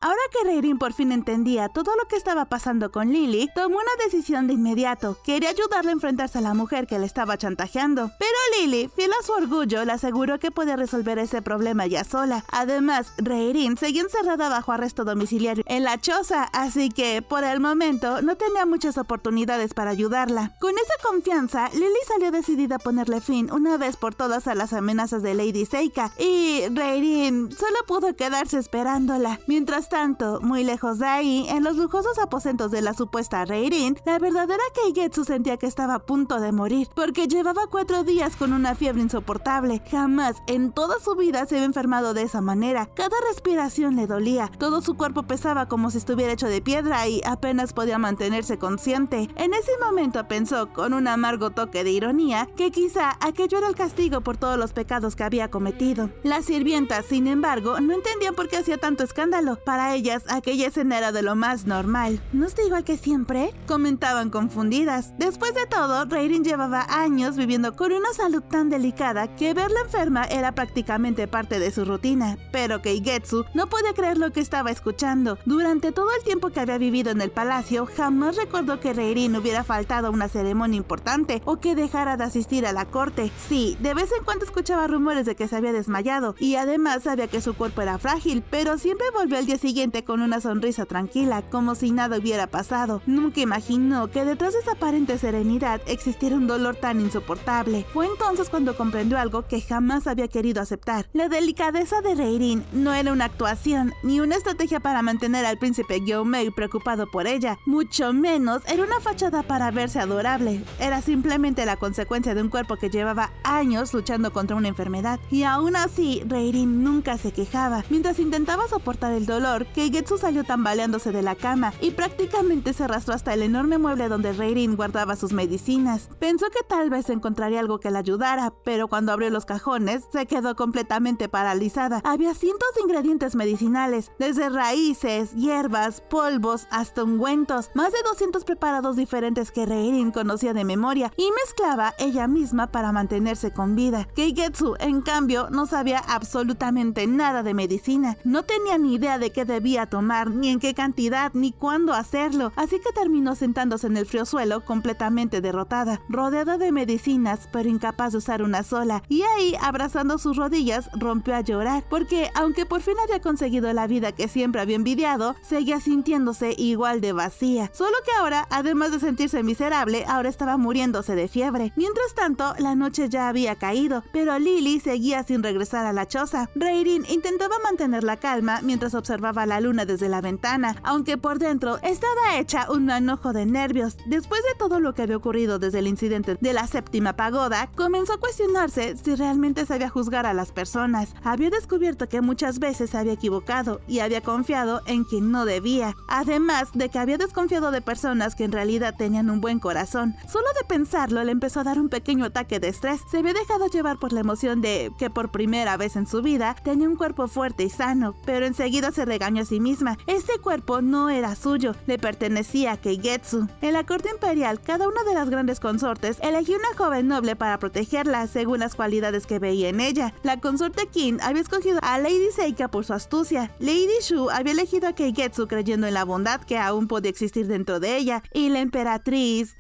Ahora que Reirin por fin entendía todo lo que estaba pasando con Lily, tomó una decisión de inmediato. Quería ayudarle a enfrentarse a la mujer que le estaba chantajeando. Pero Lily, fiel a su orgullo, le aseguró que podía resolver ese problema ya sola. Además, Reirin seguía encerrada bajo arresto domiciliario en la choza, así que, por el momento, no tenía muchas oportunidades para ayudarla. Con esa confianza, Lily salió decidida a ponerle fin una vez por todas a las amenazas de Lady Seika, y Reirin solo pudo quedarse esperándola. Mientras tanto, muy lejos de ahí, en los lujosos aposentos de la supuesta Reirin, la verdadera Keigetsu sentía que estaba a punto de morir, porque llevaba 4 días con una fiebre insoportable. Jamás en toda su vida se había enfermado de esa manera. Cada respiración le dolía, todo su cuerpo pesaba como si estuviera hecho de piedra y apenas podía mantenerse consciente. En ese momento pensó, con un amargo toque de ironía, que quizá aquello era el castigo por todos los pecados que había cometido. Las sirvientas, sin embargo, no entendían por qué hacía tanto escándalo. Para ellas, aquella escena era de lo más normal. ¿No está igual que siempre?, comentaban confundidas. Después de todo, Reirin llevaba años viviendo con una salud tan delicada que verla enferma era prácticamente parte de su rutina. Pero Keigetsu no podía creer lo que estaba escuchando. Durante todo el tiempo que había vivido en el palacio, jamás recordó que Reirin hubiera faltado a una ceremonia importante o que dejara de asistir a la corte. Sí, de vez en cuando escuchaba rumores de que se había desmayado y además sabía que su cuerpo era frágil, pero siempre volvió al día siguiente con una sonrisa tranquila, como si nada hubiera pasado. Nunca imaginó que detrás de esa aparente serenidad existiera un dolor tan insoportable. Fue entonces cuando comprendió algo que jamás había querido aceptar. La delicadeza de Reirin no era una actuación, ni una estrategia para mantener al príncipe Gyomei preocupado por ella, mucho menos era una fachada para verse adorable. Era simplemente la consecuencia de un cuerpo que llevaba años luchando contra una enfermedad. Y aún así, Reirin nunca se quejaba. Mientras intentaba soportar el dolor, Keigetsu salió tambaleándose de la cama y prácticamente se arrastró hasta el enorme mueble donde Reirin guardaba sus medicinas. Pensó que tal vez encontraría algo que la ayudara, pero cuando abrió los cajones, se quedó completamente paralizada. Había cientos de ingredientes medicinales, desde raíces, hierbas, polvos, hasta ungüentos, más de 200 preparados diferentes que Reirin conocía de memoria y mezclaba ella misma para mantenerse con vida. Keigetsu, en cambio, no sabía absolutamente nada de medicina. No tenía ni idea de qué debía tomar, ni en qué cantidad, ni cuándo hacerlo, así que terminó sentándose en el frío suelo completamente derrotada, rodeada de medicinas, pero incapaz de usar una sola, y ahí, abrazando sus rodillas, rompió a llorar, porque aunque por fin había conseguido la vida que siempre había envidiado, seguía sintiéndose igual de vacía, solo que ahora, además de sentirse miserable, ahora estaba muriéndose de fiebre. Mientras tanto, la noche ya había caído, pero Lily seguía sin regresar a la choza. Reirin intentaba mantener la calma mientras observaba la luna desde la ventana, aunque por dentro estaba hecha un manojo de nervios. Después de todo lo que había ocurrido desde el incidente de la séptima pagoda, comenzó a cuestionarse si realmente sabía juzgar a las personas. Había descubierto que muchas veces se había equivocado y había confiado en quien no debía, además de que había desconfiado de personas que en realidad tenían un buen corazón. Solo de pensarlo le empezó a dar un pequeño ataque de estrés. Se había dejado llevar por la emoción de que por primera vez en su vida tenía un cuerpo fuerte y sano, pero enseguida se regañó a sí misma. Este cuerpo no era suyo, le pertenecía a Keigetsu. En la corte imperial, cada una de las grandes consortes elegía una joven noble para protegerla según las cualidades que veía en ella. La consorte Qin había escogido a Lady Seika por su astucia. Lady Shu había elegido a Keigetsu creyendo en la bondad que aún podía existir dentro de ella. Y la emperatriz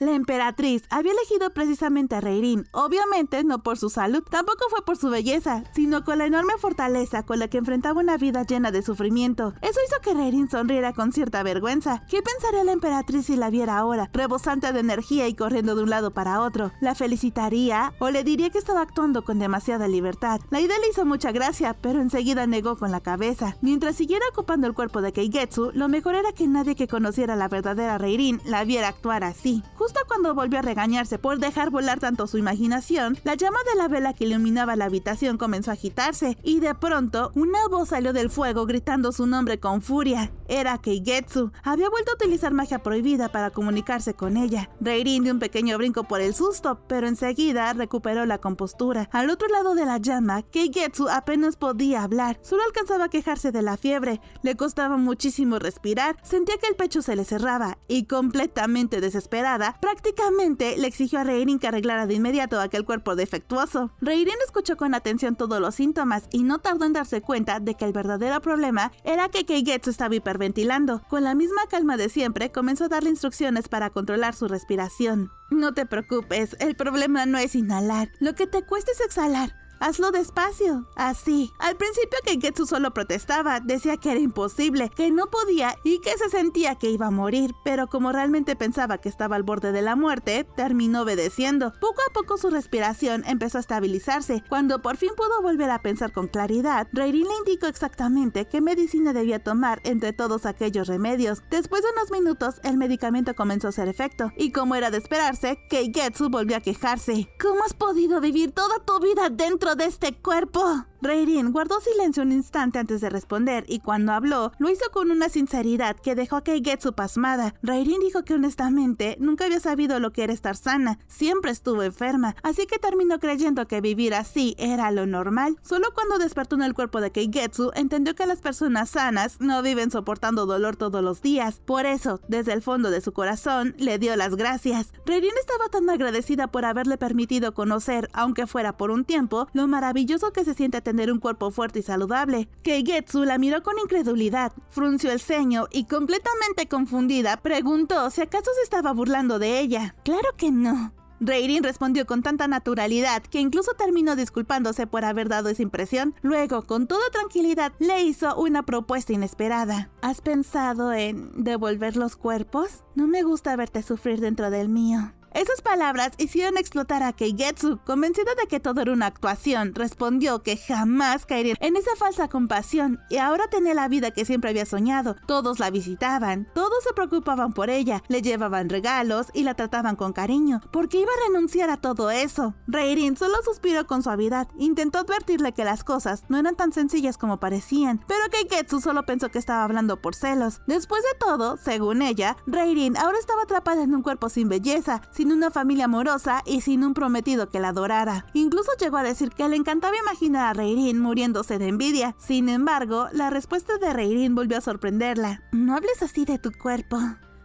había elegido precisamente a Reirin. Obviamente no por su salud, tampoco fue por su belleza, sino con la enorme fortaleza con la que enfrentaba una vida llena de sufrimiento. Eso hizo que Reirin sonriera con cierta vergüenza. ¿Qué pensaría la emperatriz si la viera ahora, rebosante de energía y corriendo de un lado para otro? ¿La felicitaría o le diría que estaba actuando con demasiada libertad? La idea le hizo mucha gracia, pero enseguida negó con la cabeza. Mientras siguiera ocupando el cuerpo de Keigetsu, lo mejor era que nadie que conociera a la verdadera Reirin la viera actuar así. Justo cuando volvió a regañarse por dejar volar tanto su imaginación, la llama de la vela que iluminaba la habitación comenzó a agitarse y de pronto una voz salió del fuego gritando su nombre con furia. Era Keigetsu. Había vuelto a utilizar magia prohibida para comunicarse con ella. Reirin dio un pequeño brinco por el susto, pero enseguida recuperó la compostura. Al otro lado de la llama, Keigetsu apenas podía hablar. Solo alcanzaba a quejarse de la fiebre. Le costaba muchísimo respirar. Sentía que el pecho se le cerraba y, completamente desesperada, prácticamente le exigió a Reirin que arreglara de inmediato aquel cuerpo defectuoso. Reirin escuchó con atención todos los síntomas y no tardó en darse cuenta de que el verdadero problema era que Keigetsu estaba hiperventilando. Con la misma calma de siempre, comenzó a darle instrucciones para controlar su respiración. No te preocupes, el problema no es inhalar. Lo que te cuesta es exhalar. Hazlo despacio, así. Al principio Keigetsu solo protestaba, decía que era imposible, que no podía y que se sentía que iba a morir, pero como realmente pensaba que estaba al borde de la muerte, terminó obedeciendo. Poco a poco su respiración empezó a estabilizarse. Cuando por fin pudo volver a pensar con claridad, Reirin le indicó exactamente qué medicina debía tomar entre todos aquellos remedios. Después de unos minutos, el medicamento comenzó a hacer efecto, y como era de esperarse, Keigetsu volvió a quejarse. ¿Cómo has podido vivir toda tu vida dentro de este cuerpo? Reirin guardó silencio un instante antes de responder, y cuando habló, lo hizo con una sinceridad que dejó a Keigetsu pasmada. Reirin dijo que honestamente nunca había sabido lo que era estar sana, siempre estuvo enferma, así que terminó creyendo que vivir así era lo normal. Solo cuando despertó en el cuerpo de Keigetsu, entendió que las personas sanas no viven soportando dolor todos los días. Por eso, desde el fondo de su corazón, le dio las gracias. Reirin estaba tan agradecida por haberle permitido conocer, aunque fuera por un tiempo, lo maravilloso que se siente tener un cuerpo fuerte y saludable. Keigetsu la miró con incredulidad, frunció el ceño y, completamente confundida, preguntó si acaso se estaba burlando de ella. «Claro que no». Reirin respondió con tanta naturalidad que incluso terminó disculpándose por haber dado esa impresión. Luego, con toda tranquilidad, le hizo una propuesta inesperada. ¿Has pensado en devolver los cuerpos? No me gusta verte sufrir dentro del mío. Esas palabras hicieron explotar a Keigetsu. Convencida de que todo era una actuación, respondió que jamás caería en esa falsa compasión, y ahora tenía la vida que siempre había soñado. Todos la visitaban, todos se preocupaban por ella, le llevaban regalos y la trataban con cariño. ¿Por qué iba a renunciar a todo eso? Reirin solo suspiró con suavidad. Intentó advertirle que las cosas no eran tan sencillas como parecían, pero Keigetsu solo pensó que estaba hablando por celos. Después de todo, según ella, Reirin ahora estaba atrapada en un cuerpo sin belleza, sin una familia amorosa y sin un prometido que la adorara. Incluso llegó a decir que le encantaba imaginar a Reirin muriéndose de envidia. Sin embargo, la respuesta de Reirin volvió a sorprenderla. No hables así de tu cuerpo.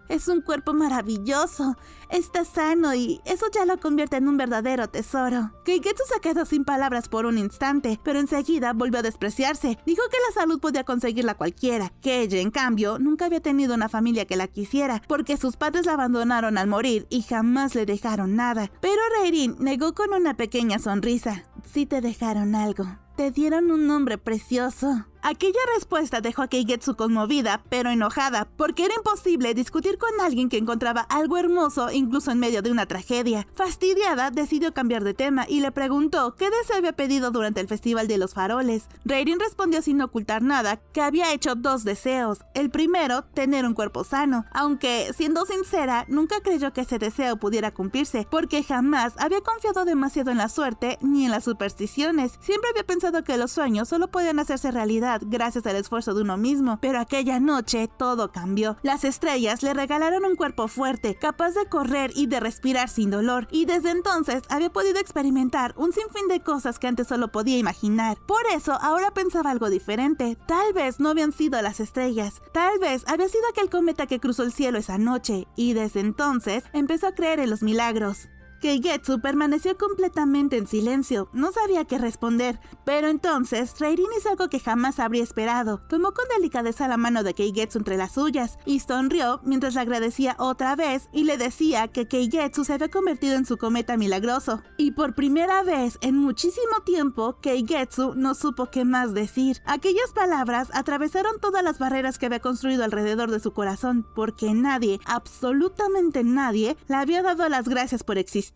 Es un cuerpo maravilloso. Está sano y eso ya lo convierte en un verdadero tesoro. Keigetsu se quedó sin palabras por un instante, pero enseguida volvió a despreciarse. Dijo que la salud podía conseguirla cualquiera, que ella, en cambio, nunca había tenido una familia que la quisiera, porque sus padres la abandonaron al morir y jamás le dejaron nada. Pero Reirin negó con una pequeña sonrisa. Sí te dejaron algo. Te dieron un nombre precioso. Aquella respuesta dejó a Keigetsu conmovida, pero enojada, porque era imposible discutir con alguien que encontraba algo hermoso incluso en medio de una tragedia. Fastidiada, decidió cambiar de tema y le preguntó qué deseo había pedido durante el Festival de los Faroles. Reirin respondió sin ocultar nada que había hecho 2 deseos. El primero, tener un cuerpo sano, aunque, siendo sincera, nunca creyó que ese deseo pudiera cumplirse, porque jamás había confiado demasiado en la suerte ni en las supersticiones. Siempre había pensado que los sueños solo podían hacerse realidad gracias al esfuerzo de uno mismo, pero aquella noche todo cambió. Las estrellas le regalaron un cuerpo fuerte, capaz de correr y de respirar sin dolor, y desde entonces había podido experimentar un sinfín de cosas que antes solo podía imaginar. Por eso ahora pensaba algo diferente. Tal vez no habían sido las estrellas, tal vez había sido aquel cometa que cruzó el cielo esa noche, y desde entonces empezó a creer en los milagros. Keigetsu permaneció completamente en silencio, no sabía qué responder, pero entonces Reirin hizo algo que jamás habría esperado. Tomó con delicadeza la mano de Keigetsu entre las suyas y sonrió mientras le agradecía otra vez y le decía que Keigetsu se había convertido en su cometa milagroso. Y por primera vez en muchísimo tiempo, Keigetsu no supo qué más decir. Aquellas palabras atravesaron todas las barreras que había construido alrededor de su corazón, porque nadie, absolutamente nadie, le había dado las gracias por existir.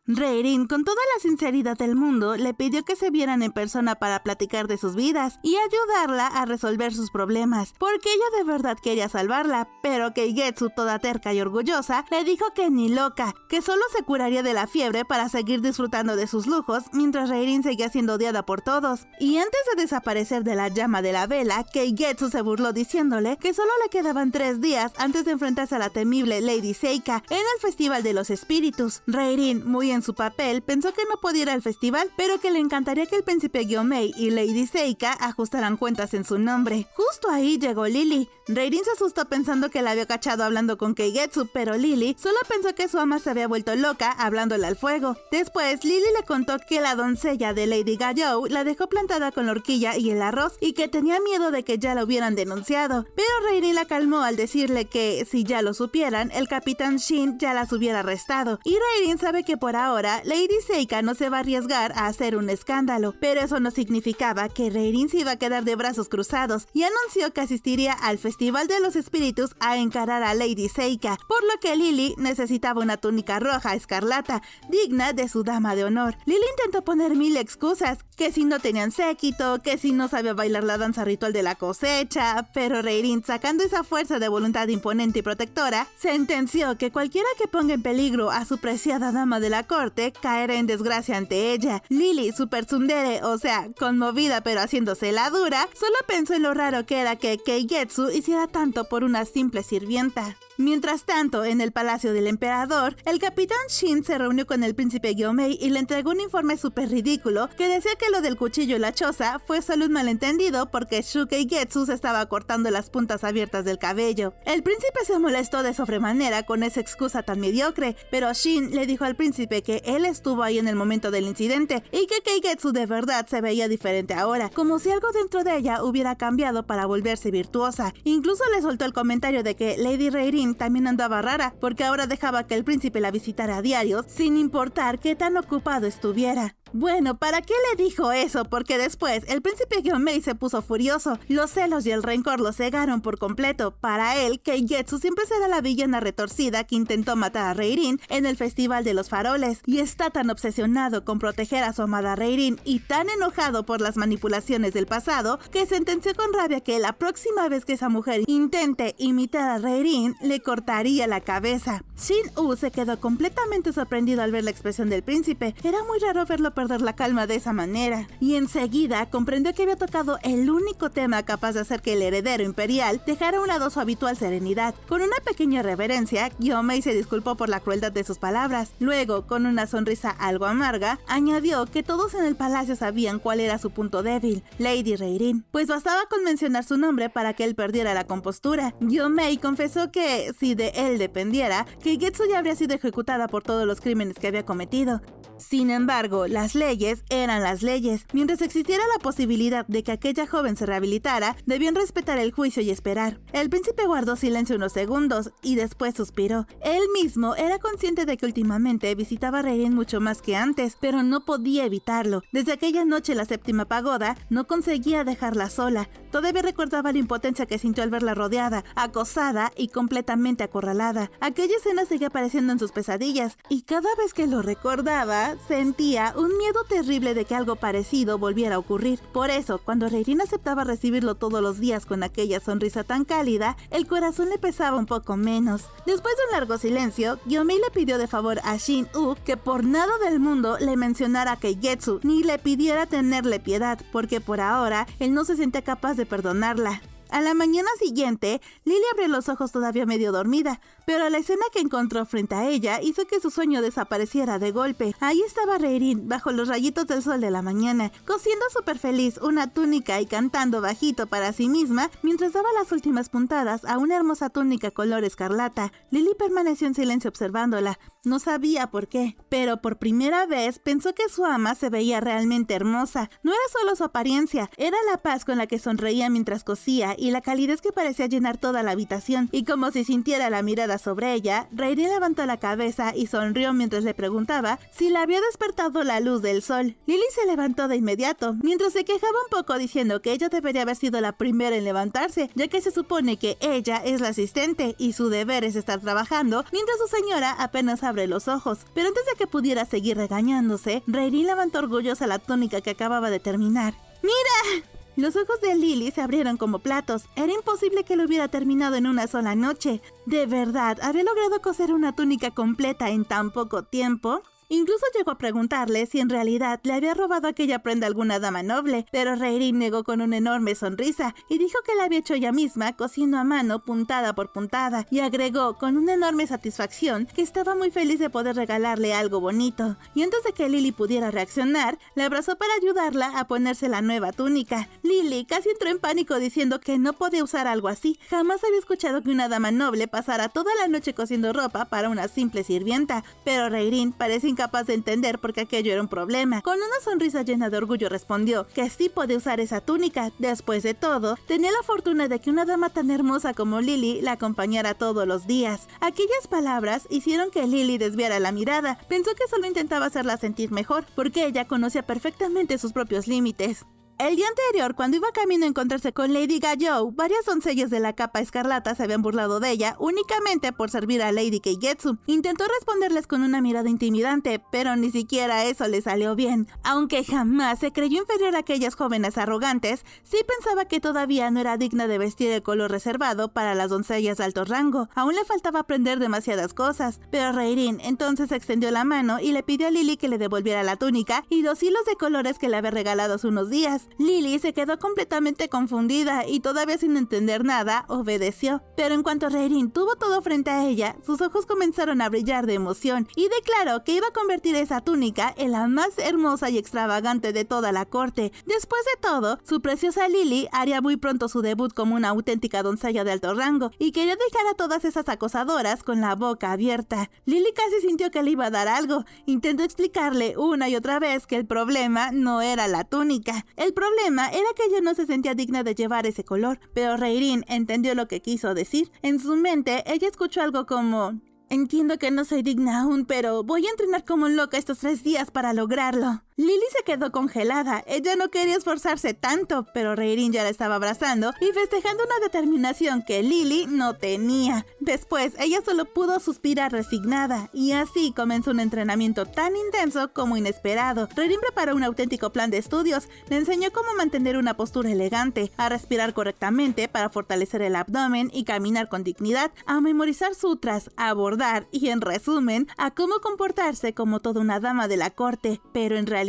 Reirin, con toda la sinceridad del mundo, le pidió que se vieran en persona para platicar de sus vidas y ayudarla a resolver sus problemas, porque ella de verdad quería salvarla, pero Keigetsu, toda terca y orgullosa, le dijo que ni loca, que solo se curaría de la fiebre para seguir disfrutando de sus lujos, mientras Reirin seguía siendo odiada por todos. Y antes de desaparecer de la llama de la vela, Keigetsu se burló diciéndole que solo le quedaban 3 días antes de enfrentarse a la temible Lady Seika en el Festival de los Espíritus. Reirin, muy en su papel, pensó que no podía ir al festival, pero que le encantaría que el príncipe Gyomei y Lady Seika ajustaran cuentas en su nombre. Justo ahí llegó Lily. Reirin se asustó pensando que la había cachado hablando con Keigetsu, pero Lily solo pensó que su ama se había vuelto loca hablándole al fuego. Después, Lily le contó que la doncella de Lady Gayou la dejó plantada con la horquilla y el arroz y que tenía miedo de que ya la hubieran denunciado. Pero Reirin la calmó al decirle que, si ya lo supieran, el capitán Shin ya las hubiera arrestado. Y Reirin sabe que por ahora, Lady Seika no se va a arriesgar a hacer un escándalo, pero eso no significaba que Reirin se iba a quedar de brazos cruzados y anunció que asistiría al Festival de los Espíritus a encarar a Lady Seika, por lo que Lily necesitaba una túnica roja escarlata, digna de su dama de honor. Lily intentó poner 1000 excusas, que si no tenían séquito, que si no sabía bailar la danza ritual de la cosecha, pero Reirin, sacando esa fuerza de voluntad imponente y protectora, sentenció que cualquiera que ponga en peligro a su preciada dama de la corte caerá en desgracia ante ella. Lily, super tsundere, o sea, conmovida pero haciéndose la dura, solo pensó en lo raro que era que Keigetsu hiciera tanto por una simple sirvienta. Mientras tanto, en el palacio del emperador, el capitán Shin se reunió con el príncipe Gyomei y le entregó un informe súper ridículo que decía que lo del cuchillo y la choza fue solo un malentendido porque Shu Keigetsu se estaba cortando las puntas abiertas del cabello. El príncipe se molestó de sobremanera con esa excusa tan mediocre, pero Shin le dijo al príncipe que él estuvo ahí en el momento del incidente y que Keigetsu de verdad se veía diferente ahora, como si algo dentro de ella hubiera cambiado para volverse virtuosa. Incluso le soltó el comentario de que Lady Reirin también andaba rara, porque ahora dejaba que el príncipe la visitara a diario, sin importar qué tan ocupado estuviera. Bueno, ¿para qué le dijo eso? Porque después el príncipe Gyomei se puso furioso. Los celos y el rencor lo cegaron por completo. Para él, Keigetsu siempre será la villana retorcida que intentó matar a Reirin en el Festival de los Faroles, y está tan obsesionado con proteger a su amada Reirin y tan enojado por las manipulaciones del pasado que sentenció con rabia que la próxima vez que esa mujer intente imitar a Reirin, le cortaría la cabeza. Shin-U se quedó completamente sorprendido al ver la expresión del príncipe. Era muy raro verlo perder la calma de esa manera, y enseguida comprendió que había tocado el único tema capaz de hacer que el heredero imperial dejara a un lado su habitual serenidad. Con una pequeña reverencia, Gyomei se disculpó por la crueldad de sus palabras. Luego, con una sonrisa algo amarga, añadió que todos en el palacio sabían cuál era su punto débil, Lady Reirin, pues bastaba con mencionar su nombre para que él perdiera la compostura. Gyomei confesó que, si de él dependiera, Keigetsu ya habría sido ejecutada por todos los crímenes que había cometido. Sin embargo, las leyes eran las leyes. Mientras existiera la posibilidad de que aquella joven se rehabilitara, debían respetar el juicio y esperar. El príncipe guardó silencio unos segundos y después suspiró. Él mismo era consciente de que últimamente visitaba a Reirin mucho más que antes, pero no podía evitarlo. Desde aquella noche en la séptima pagoda, no conseguía dejarla sola. Todavía recordaba la impotencia que sintió al verla rodeada, acosada y completamente acorralada. Aquella escena seguía apareciendo en sus pesadillas, y cada vez que lo recordaba, sentía un miedo terrible de que algo parecido volviera a ocurrir. Por eso, cuando Reirin aceptaba recibirlo todos los días con aquella sonrisa tan cálida, el corazón le pesaba un poco menos. Después de un largo silencio, Gyomei le pidió de favor a Shin-U que por nada del mundo le mencionara a Keigetsu, ni le pidiera tenerle piedad, porque por ahora él no se sentía capaz de perdonarla. A la mañana siguiente, Lily abrió los ojos todavía medio dormida, pero la escena que encontró frente a ella hizo que su sueño desapareciera de golpe. Ahí estaba Reirin, bajo los rayitos del sol de la mañana, cosiendo súper feliz una túnica y cantando bajito para sí misma mientras daba las últimas puntadas a una hermosa túnica color escarlata. Lily permaneció en silencio observándola. No sabía por qué, pero por primera vez pensó que su ama se veía realmente hermosa. No era solo su apariencia, era la paz con la que sonreía mientras cosía ella y la calidez que parecía llenar toda la habitación, y como si sintiera la mirada sobre ella, Rairin levantó la cabeza y sonrió mientras le preguntaba si la había despertado la luz del sol. Lily se levantó de inmediato, mientras se quejaba un poco diciendo que ella debería haber sido la primera en levantarse, ya que se supone que ella es la asistente y su deber es estar trabajando mientras su señora apenas abre los ojos. Pero antes de que pudiera seguir regañándose, Rairin levantó orgullosa la túnica que acababa de terminar. ¡Mira! Los ojos de Lily se abrieron como platos. Era imposible que lo hubiera terminado en una sola noche. ¿De verdad había logrado coser una túnica completa en tan poco tiempo? Incluso llegó a preguntarle si en realidad le había robado aquella prenda a alguna dama noble, pero Rairin negó con una enorme sonrisa y dijo que la había hecho ella misma, cosiendo a mano puntada por puntada, y agregó con una enorme satisfacción que estaba muy feliz de poder regalarle algo bonito. Y antes de que Lily pudiera reaccionar, la abrazó para ayudarla a ponerse la nueva túnica. Lily casi entró en pánico diciendo que no podía usar algo así. Jamás había escuchado que una dama noble pasara toda la noche cosiendo ropa para una simple sirvienta, pero Rairin parece incapaz de entender por qué aquello era un problema. Con una sonrisa llena de orgullo respondió que sí podía usar esa túnica. Después de todo, tenía la fortuna de que una dama tan hermosa como Lily la acompañara todos los días. Aquellas palabras hicieron que Lily desviara la mirada. Pensó que solo intentaba hacerla sentir mejor, porque ella conocía perfectamente sus propios límites. El día anterior, cuando iba camino a encontrarse con Lady Gayou, varias doncellas de la capa escarlata se habían burlado de ella únicamente por servir a Lady Keigetsu. Intentó responderles con una mirada intimidante, pero ni siquiera eso le salió bien. Aunque jamás se creyó inferior a aquellas jóvenes arrogantes, sí pensaba que todavía no era digna de vestir el color reservado para las doncellas de alto rango. Aún le faltaba aprender demasiadas cosas, pero Rairin entonces extendió la mano y le pidió a Lily que le devolviera la túnica y 2 hilos de colores que le había regalado hace unos días. Lily se quedó completamente confundida y todavía sin entender nada, obedeció. Pero en cuanto Rairin tuvo todo frente a ella, sus ojos comenzaron a brillar de emoción y declaró que iba a convertir esa túnica en la más hermosa y extravagante de toda la corte. Después de todo, su preciosa Lily haría muy pronto su debut como una auténtica doncella de alto rango y quería dejar a todas esas acosadoras con la boca abierta. Lily casi sintió que le iba a dar algo. Intentó explicarle una y otra vez que el problema no era la túnica. El problema era que ella no se sentía digna de llevar ese color, pero Rairin entendió lo que quiso decir. En su mente, ella escuchó algo como: entiendo que no soy digna aún, pero voy a entrenar como loca estos 3 días para lograrlo. Lily se quedó congelada. Ella no quería esforzarse tanto, pero Rairin ya la estaba abrazando y festejando una determinación que Lily no tenía. Después, ella solo pudo suspirar resignada, y así comenzó un entrenamiento tan intenso como inesperado. Rairin preparó un auténtico plan de estudios, le enseñó cómo mantener una postura elegante, a respirar correctamente para fortalecer el abdomen y caminar con dignidad, a memorizar sutras, a abordar y, en resumen, a cómo comportarse como toda una dama de la corte. Pero en realidad,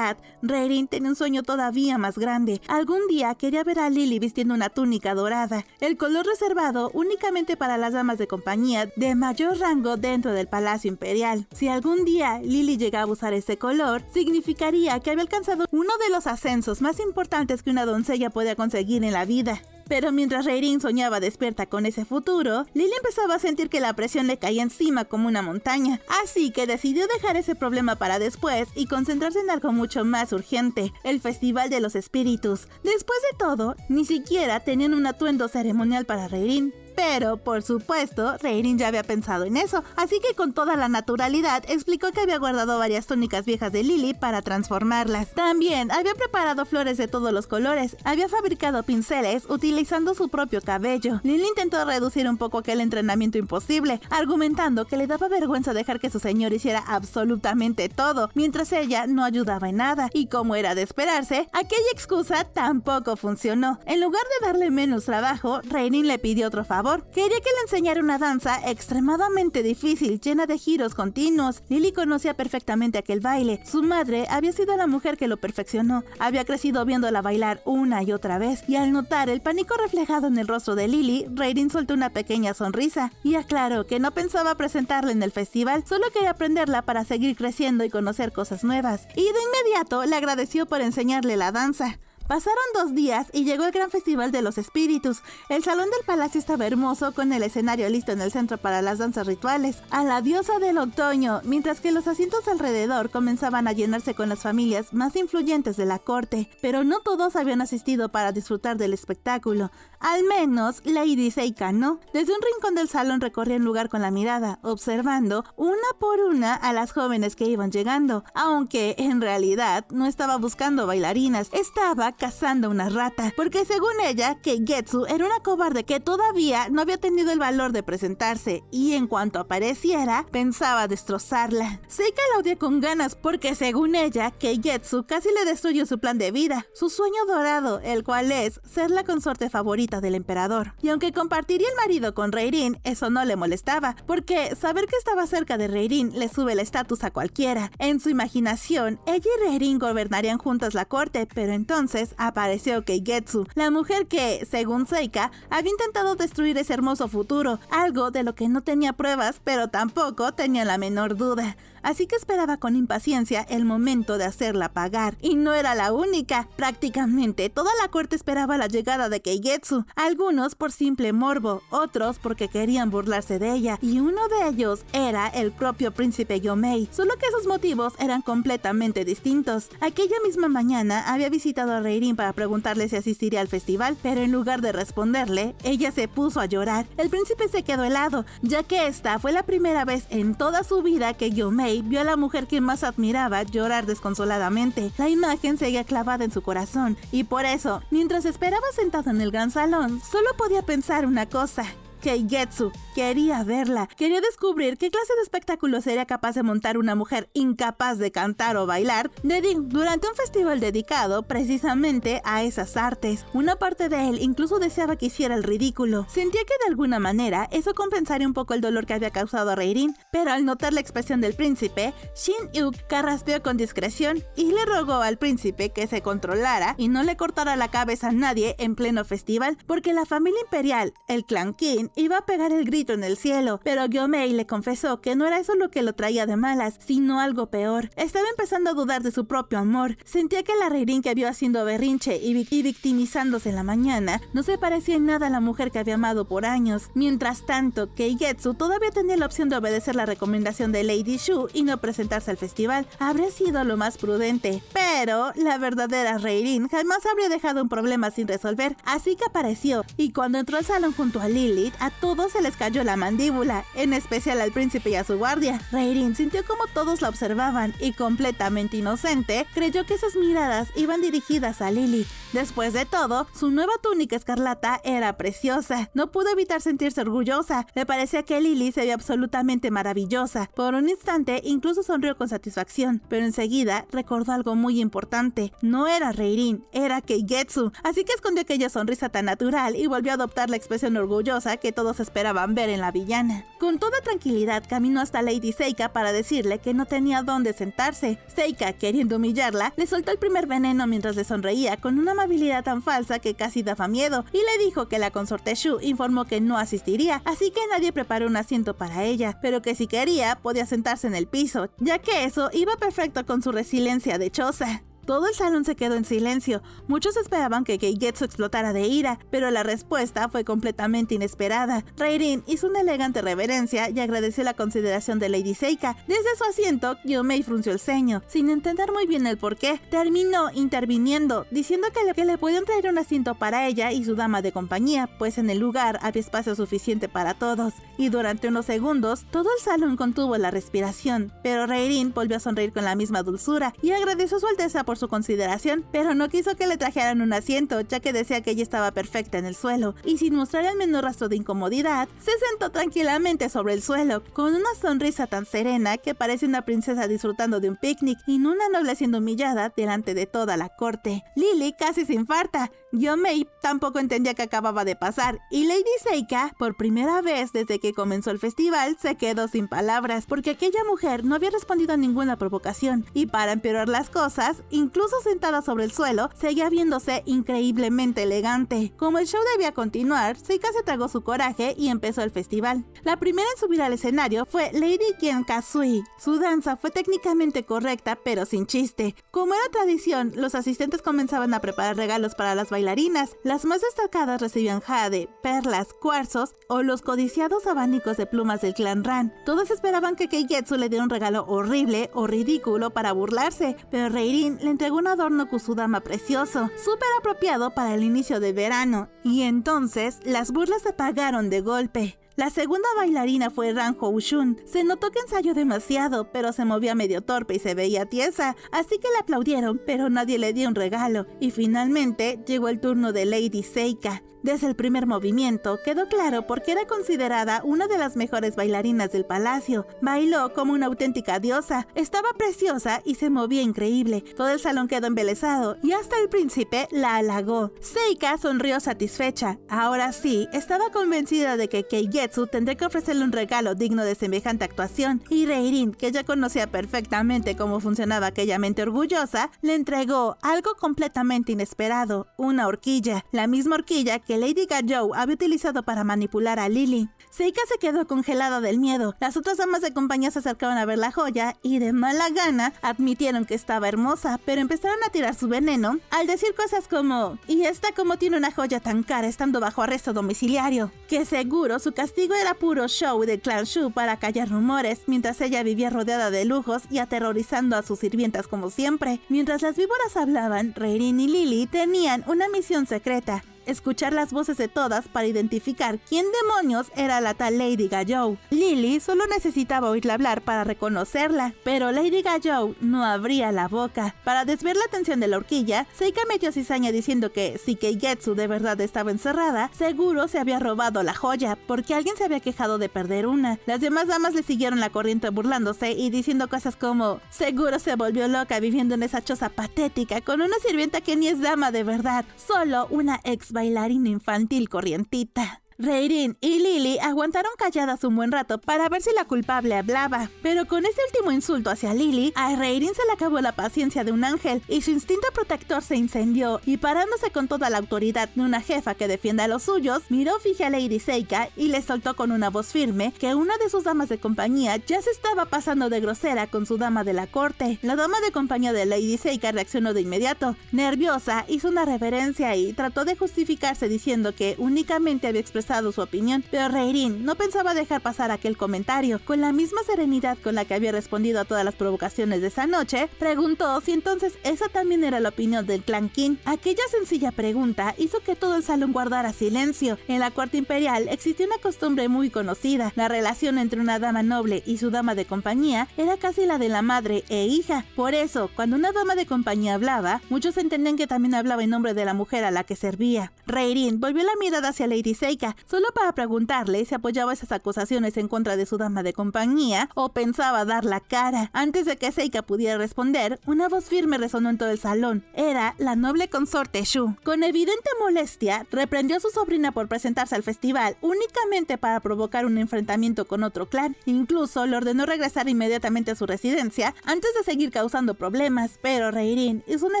Rairin tenía un sueño todavía más grande. Algún día quería ver a Lily vistiendo una túnica dorada, el color reservado únicamente para las damas de compañía de mayor rango dentro del Palacio Imperial. Si algún día Lily llegaba a usar ese color, significaría que había alcanzado uno de los ascensos más importantes que una doncella podía conseguir en la vida. Pero mientras Rairin soñaba despierta con ese futuro, Lily empezaba a sentir que la presión le caía encima como una montaña. Así que decidió dejar ese problema para después y concentrarse en algo mucho más urgente: el Festival de los Espíritus. Después de todo, ni siquiera tenían un atuendo ceremonial para Rairin. Pero, por supuesto, Rairin ya había pensado en eso, así que con toda la naturalidad explicó que había guardado varias túnicas viejas de Lily para transformarlas. También había preparado flores de todos los colores, había fabricado pinceles utilizando su propio cabello. Lily intentó reducir un poco aquel entrenamiento imposible, argumentando que le daba vergüenza dejar que su señor hiciera absolutamente todo, mientras ella no ayudaba en nada, y como era de esperarse, aquella excusa tampoco funcionó. En lugar de darle menos trabajo, Rairin le pidió otro favor. Quería que le enseñara una danza extremadamente difícil, llena de giros continuos. Lily conocía perfectamente aquel baile. Su madre había sido la mujer que lo perfeccionó. Había crecido viéndola bailar una y otra vez, y al notar el pánico reflejado en el rostro de Lily, Rairin soltó una pequeña sonrisa y aclaró que no pensaba presentarla en el festival, solo quería aprenderla para seguir creciendo y conocer cosas nuevas. Y de inmediato le agradeció por enseñarle la danza. Pasaron 2 días y llegó el gran festival de los espíritus. El salón del palacio estaba hermoso, con el escenario listo en el centro para las danzas rituales a la diosa del otoño, mientras que los asientos alrededor comenzaban a llenarse con las familias más influyentes de la corte. Pero no todos habían asistido para disfrutar del espectáculo. Al menos Lady Seika no. Desde un rincón del salón recorría el lugar con la mirada, observando una por una a las jóvenes que iban llegando, aunque en realidad no estaba buscando bailarinas, estaba cazando una rata, porque según ella, Keigetsu era una cobarde que todavía no había tenido el valor de presentarse, y en cuanto apareciera, pensaba destrozarla. Seika la odia con ganas porque según ella, Keigetsu casi le destruyó su plan de vida, su sueño dorado, el cual es ser la consorte favorita del emperador. Y aunque compartiría el marido con Reirin, eso no le molestaba, porque saber que estaba cerca de Reirin le sube el estatus a cualquiera. En su imaginación, ella y Reirin gobernarían juntas la corte, pero entonces apareció Keigetsu, la mujer que, según Seika, había intentado destruir ese hermoso futuro, algo de lo que no tenía pruebas, pero tampoco tenía la menor duda. Así que esperaba con impaciencia el momento de hacerla pagar. Y no era la única. Prácticamente toda la corte esperaba la llegada de Keigetsu. Algunos por simple morbo, otros porque querían burlarse de ella. Y uno de ellos era el propio príncipe Gyomei. Solo que sus motivos eran completamente distintos. Aquella misma mañana había visitado a Reirin para preguntarle si asistiría al festival, pero en lugar de responderle, ella se puso a llorar. El príncipe se quedó helado, ya que esta fue la primera vez en toda su vida que Gyomei vio a la mujer que más admiraba llorar desconsoladamente. La imagen seguía clavada en su corazón, y por eso, mientras esperaba sentado en el gran salón, solo podía pensar una cosa: Keigetsu. Quería verla. Quería descubrir qué clase de espectáculo sería capaz de montar una mujer incapaz de cantar o bailar durante un festival dedicado precisamente a esas artes. Una parte de él incluso deseaba que hiciera el ridículo. Sentía que de alguna manera eso compensaría un poco el dolor que había causado a Reirin, pero al notar la expresión del príncipe, Shin-Yuk carraspeó con discreción y le rogó al príncipe que se controlara y no le cortara la cabeza a nadie en pleno festival, porque la familia imperial, el clan Qin, iba a pegar el grito en el cielo, pero Gyomei le confesó que no era eso lo que lo traía de malas, sino algo peor. Estaba empezando a dudar de su propio amor. Sentía que la Reirin que vio haciendo berrinche y victimizándose en la mañana no se parecía en nada a la mujer que había amado por años. Mientras tanto, Keigetsu todavía tenía la opción de obedecer la recomendación de Lady Shu y no presentarse al festival. Habría sido lo más prudente, pero la verdadera Reirin jamás habría dejado un problema sin resolver, así que apareció, y cuando entró al salón junto a Lilith, a todos se les cayó la mandíbula, en especial al príncipe y a su guardia. Reirin sintió como todos la observaban y, completamente inocente, creyó que sus miradas iban dirigidas a Lily. Después de todo, su nueva túnica escarlata era preciosa. No pudo evitar sentirse orgullosa. Le parecía que Lily se veía absolutamente maravillosa. Por un instante, incluso sonrió con satisfacción, pero enseguida recordó algo muy importante. No era Reirin, era Keigetsu. Así que escondió aquella sonrisa tan natural y volvió a adoptar la expresión orgullosa que todos esperaban ver en la villana. Con toda tranquilidad caminó hasta Lady Seika para decirle que no tenía dónde sentarse. Seika, queriendo humillarla, le soltó el primer veneno mientras le sonreía con una amabilidad tan falsa que casi daba miedo, y le dijo que la consorte Shu informó que no asistiría, así que nadie preparó un asiento para ella, pero que si quería podía sentarse en el piso, ya que eso iba perfecto con su resiliencia dichosa. Todo el salón se quedó en silencio. Muchos esperaban que Keigetsu explotara de ira, pero la respuesta fue completamente inesperada. Reirin hizo una elegante reverencia y agradeció la consideración de Lady Seika. Desde su asiento, Gyomei frunció el ceño, sin entender muy bien el porqué. Terminó interviniendo, diciendo que le podían traer un asiento para ella y su dama de compañía, pues en el lugar había espacio suficiente para todos. Y durante unos segundos, todo el salón contuvo la respiración, pero Reirin volvió a sonreír con la misma dulzura y agradeció a su alteza por su consideración, pero no quiso que le trajeran un asiento, ya que decía que ella estaba perfecta en el suelo, y sin mostrar el menor rastro de incomodidad, se sentó tranquilamente sobre el suelo, con una sonrisa tan serena que parece una princesa disfrutando de un picnic y no una noble siendo humillada delante de toda la corte. Lily casi se infarta. Gyomei tampoco entendía qué acababa de pasar, y Lady Seika, por primera vez desde que comenzó el festival, se quedó sin palabras, porque aquella mujer no había respondido a ninguna provocación, y para empeorar las cosas, incluso sentada sobre el suelo, seguía viéndose increíblemente elegante. Como el show debía continuar, Seika se tragó su coraje y empezó el festival. La primera en subir al escenario fue Lady Gen Kazui. Su danza fue técnicamente correcta, pero sin chiste. Como era tradición, los asistentes comenzaban a preparar regalos para las bailarinas. Las más destacadas recibían jade, perlas, cuarzos o los codiciados abanicos de plumas del clan Ran. Todos esperaban que Keigetsu le diera un regalo horrible o ridículo para burlarse, pero Reirin le entregó un adorno kusudama precioso, súper apropiado para el inicio del verano. Y entonces, las burlas se apagaron de golpe. La segunda bailarina fue Ran Houshun. Se notó que ensayó demasiado, pero se movía medio torpe y se veía tiesa, así que le aplaudieron, pero nadie le dio un regalo. Y finalmente llegó el turno de Lady Seika. Desde el primer movimiento quedó claro por qué era considerada una de las mejores bailarinas del palacio. Bailó como una auténtica diosa, estaba preciosa y se movía increíble. Todo el salón quedó embelesado y hasta el príncipe la halagó. Seika sonrió satisfecha. Ahora sí, estaba convencida de que Keigetsu tendría que ofrecerle un regalo digno de semejante actuación. Y Reirin, que ya conocía perfectamente cómo funcionaba aquella mente orgullosa, le entregó algo completamente inesperado, una horquilla, la misma horquilla que Lady Gajou había utilizado para manipular a Lily. Seika se quedó congelada del miedo. Las otras damas de compañía se acercaron a ver la joya y de mala gana admitieron que estaba hermosa, pero empezaron a tirar su veneno al decir cosas como: ¿y esta cómo tiene una joya tan cara estando bajo arresto domiciliario? Que seguro su castigo era puro show de Clan Shu para callar rumores, mientras ella vivía rodeada de lujos y aterrorizando a sus sirvientas como siempre. Mientras las víboras hablaban, Reirin y Lily tenían una misión secreta: escuchar las voces de todas para identificar quién demonios era la tal Lady Gajou. Lily solo necesitaba oírla hablar para reconocerla, pero Lady Gajou no abría la boca. Para desviar la atención de la horquilla, Seika metió cizaña diciendo que si Keigetsu de verdad estaba encerrada, seguro se había robado la joya, porque alguien se había quejado de perder una. Las demás damas le siguieron la corriente burlándose y diciendo cosas como: seguro se volvió loca viviendo en esa choza patética con una sirvienta que ni es dama de verdad, solo una ex bailarina infantil corrientita. Reirin y Lily aguantaron calladas un buen rato para ver si la culpable hablaba, pero con ese último insulto hacia Lily, a Reirin se le acabó la paciencia de un ángel y su instinto protector se incendió, y parándose con toda la autoridad de una jefa que defiende a los suyos, miró fija a Lady Seika y le soltó con una voz firme que una de sus damas de compañía ya se estaba pasando de grosera con su dama de la corte. La dama de compañía de Lady Seika reaccionó de inmediato. Nerviosa, hizo una reverencia y trató de justificarse diciendo que únicamente había expresado su opinión, pero Reirin no pensaba dejar pasar aquel comentario. Con la misma serenidad con la que había respondido a todas las provocaciones de esa noche, preguntó si entonces esa también era la opinión del clan Qin. Aquella sencilla pregunta hizo que todo el salón guardara silencio. En la corte imperial existía una costumbre muy conocida: la relación entre una dama noble y su dama de compañía era casi la de la madre e hija. Por eso, cuando una dama de compañía hablaba, muchos entendían que también hablaba en nombre de la mujer a la que servía. Reirin volvió la mirada hacia Lady Seika, solo para preguntarle si apoyaba esas acusaciones en contra de su dama de compañía o pensaba dar la cara. Antes de que Seika pudiera responder, una voz firme resonó en todo el salón. Era la noble consorte Shu. Con evidente molestia, reprendió a su sobrina por presentarse al festival únicamente para provocar un enfrentamiento con otro clan. Incluso le ordenó regresar inmediatamente a su residencia antes de seguir causando problemas, pero Reirin hizo una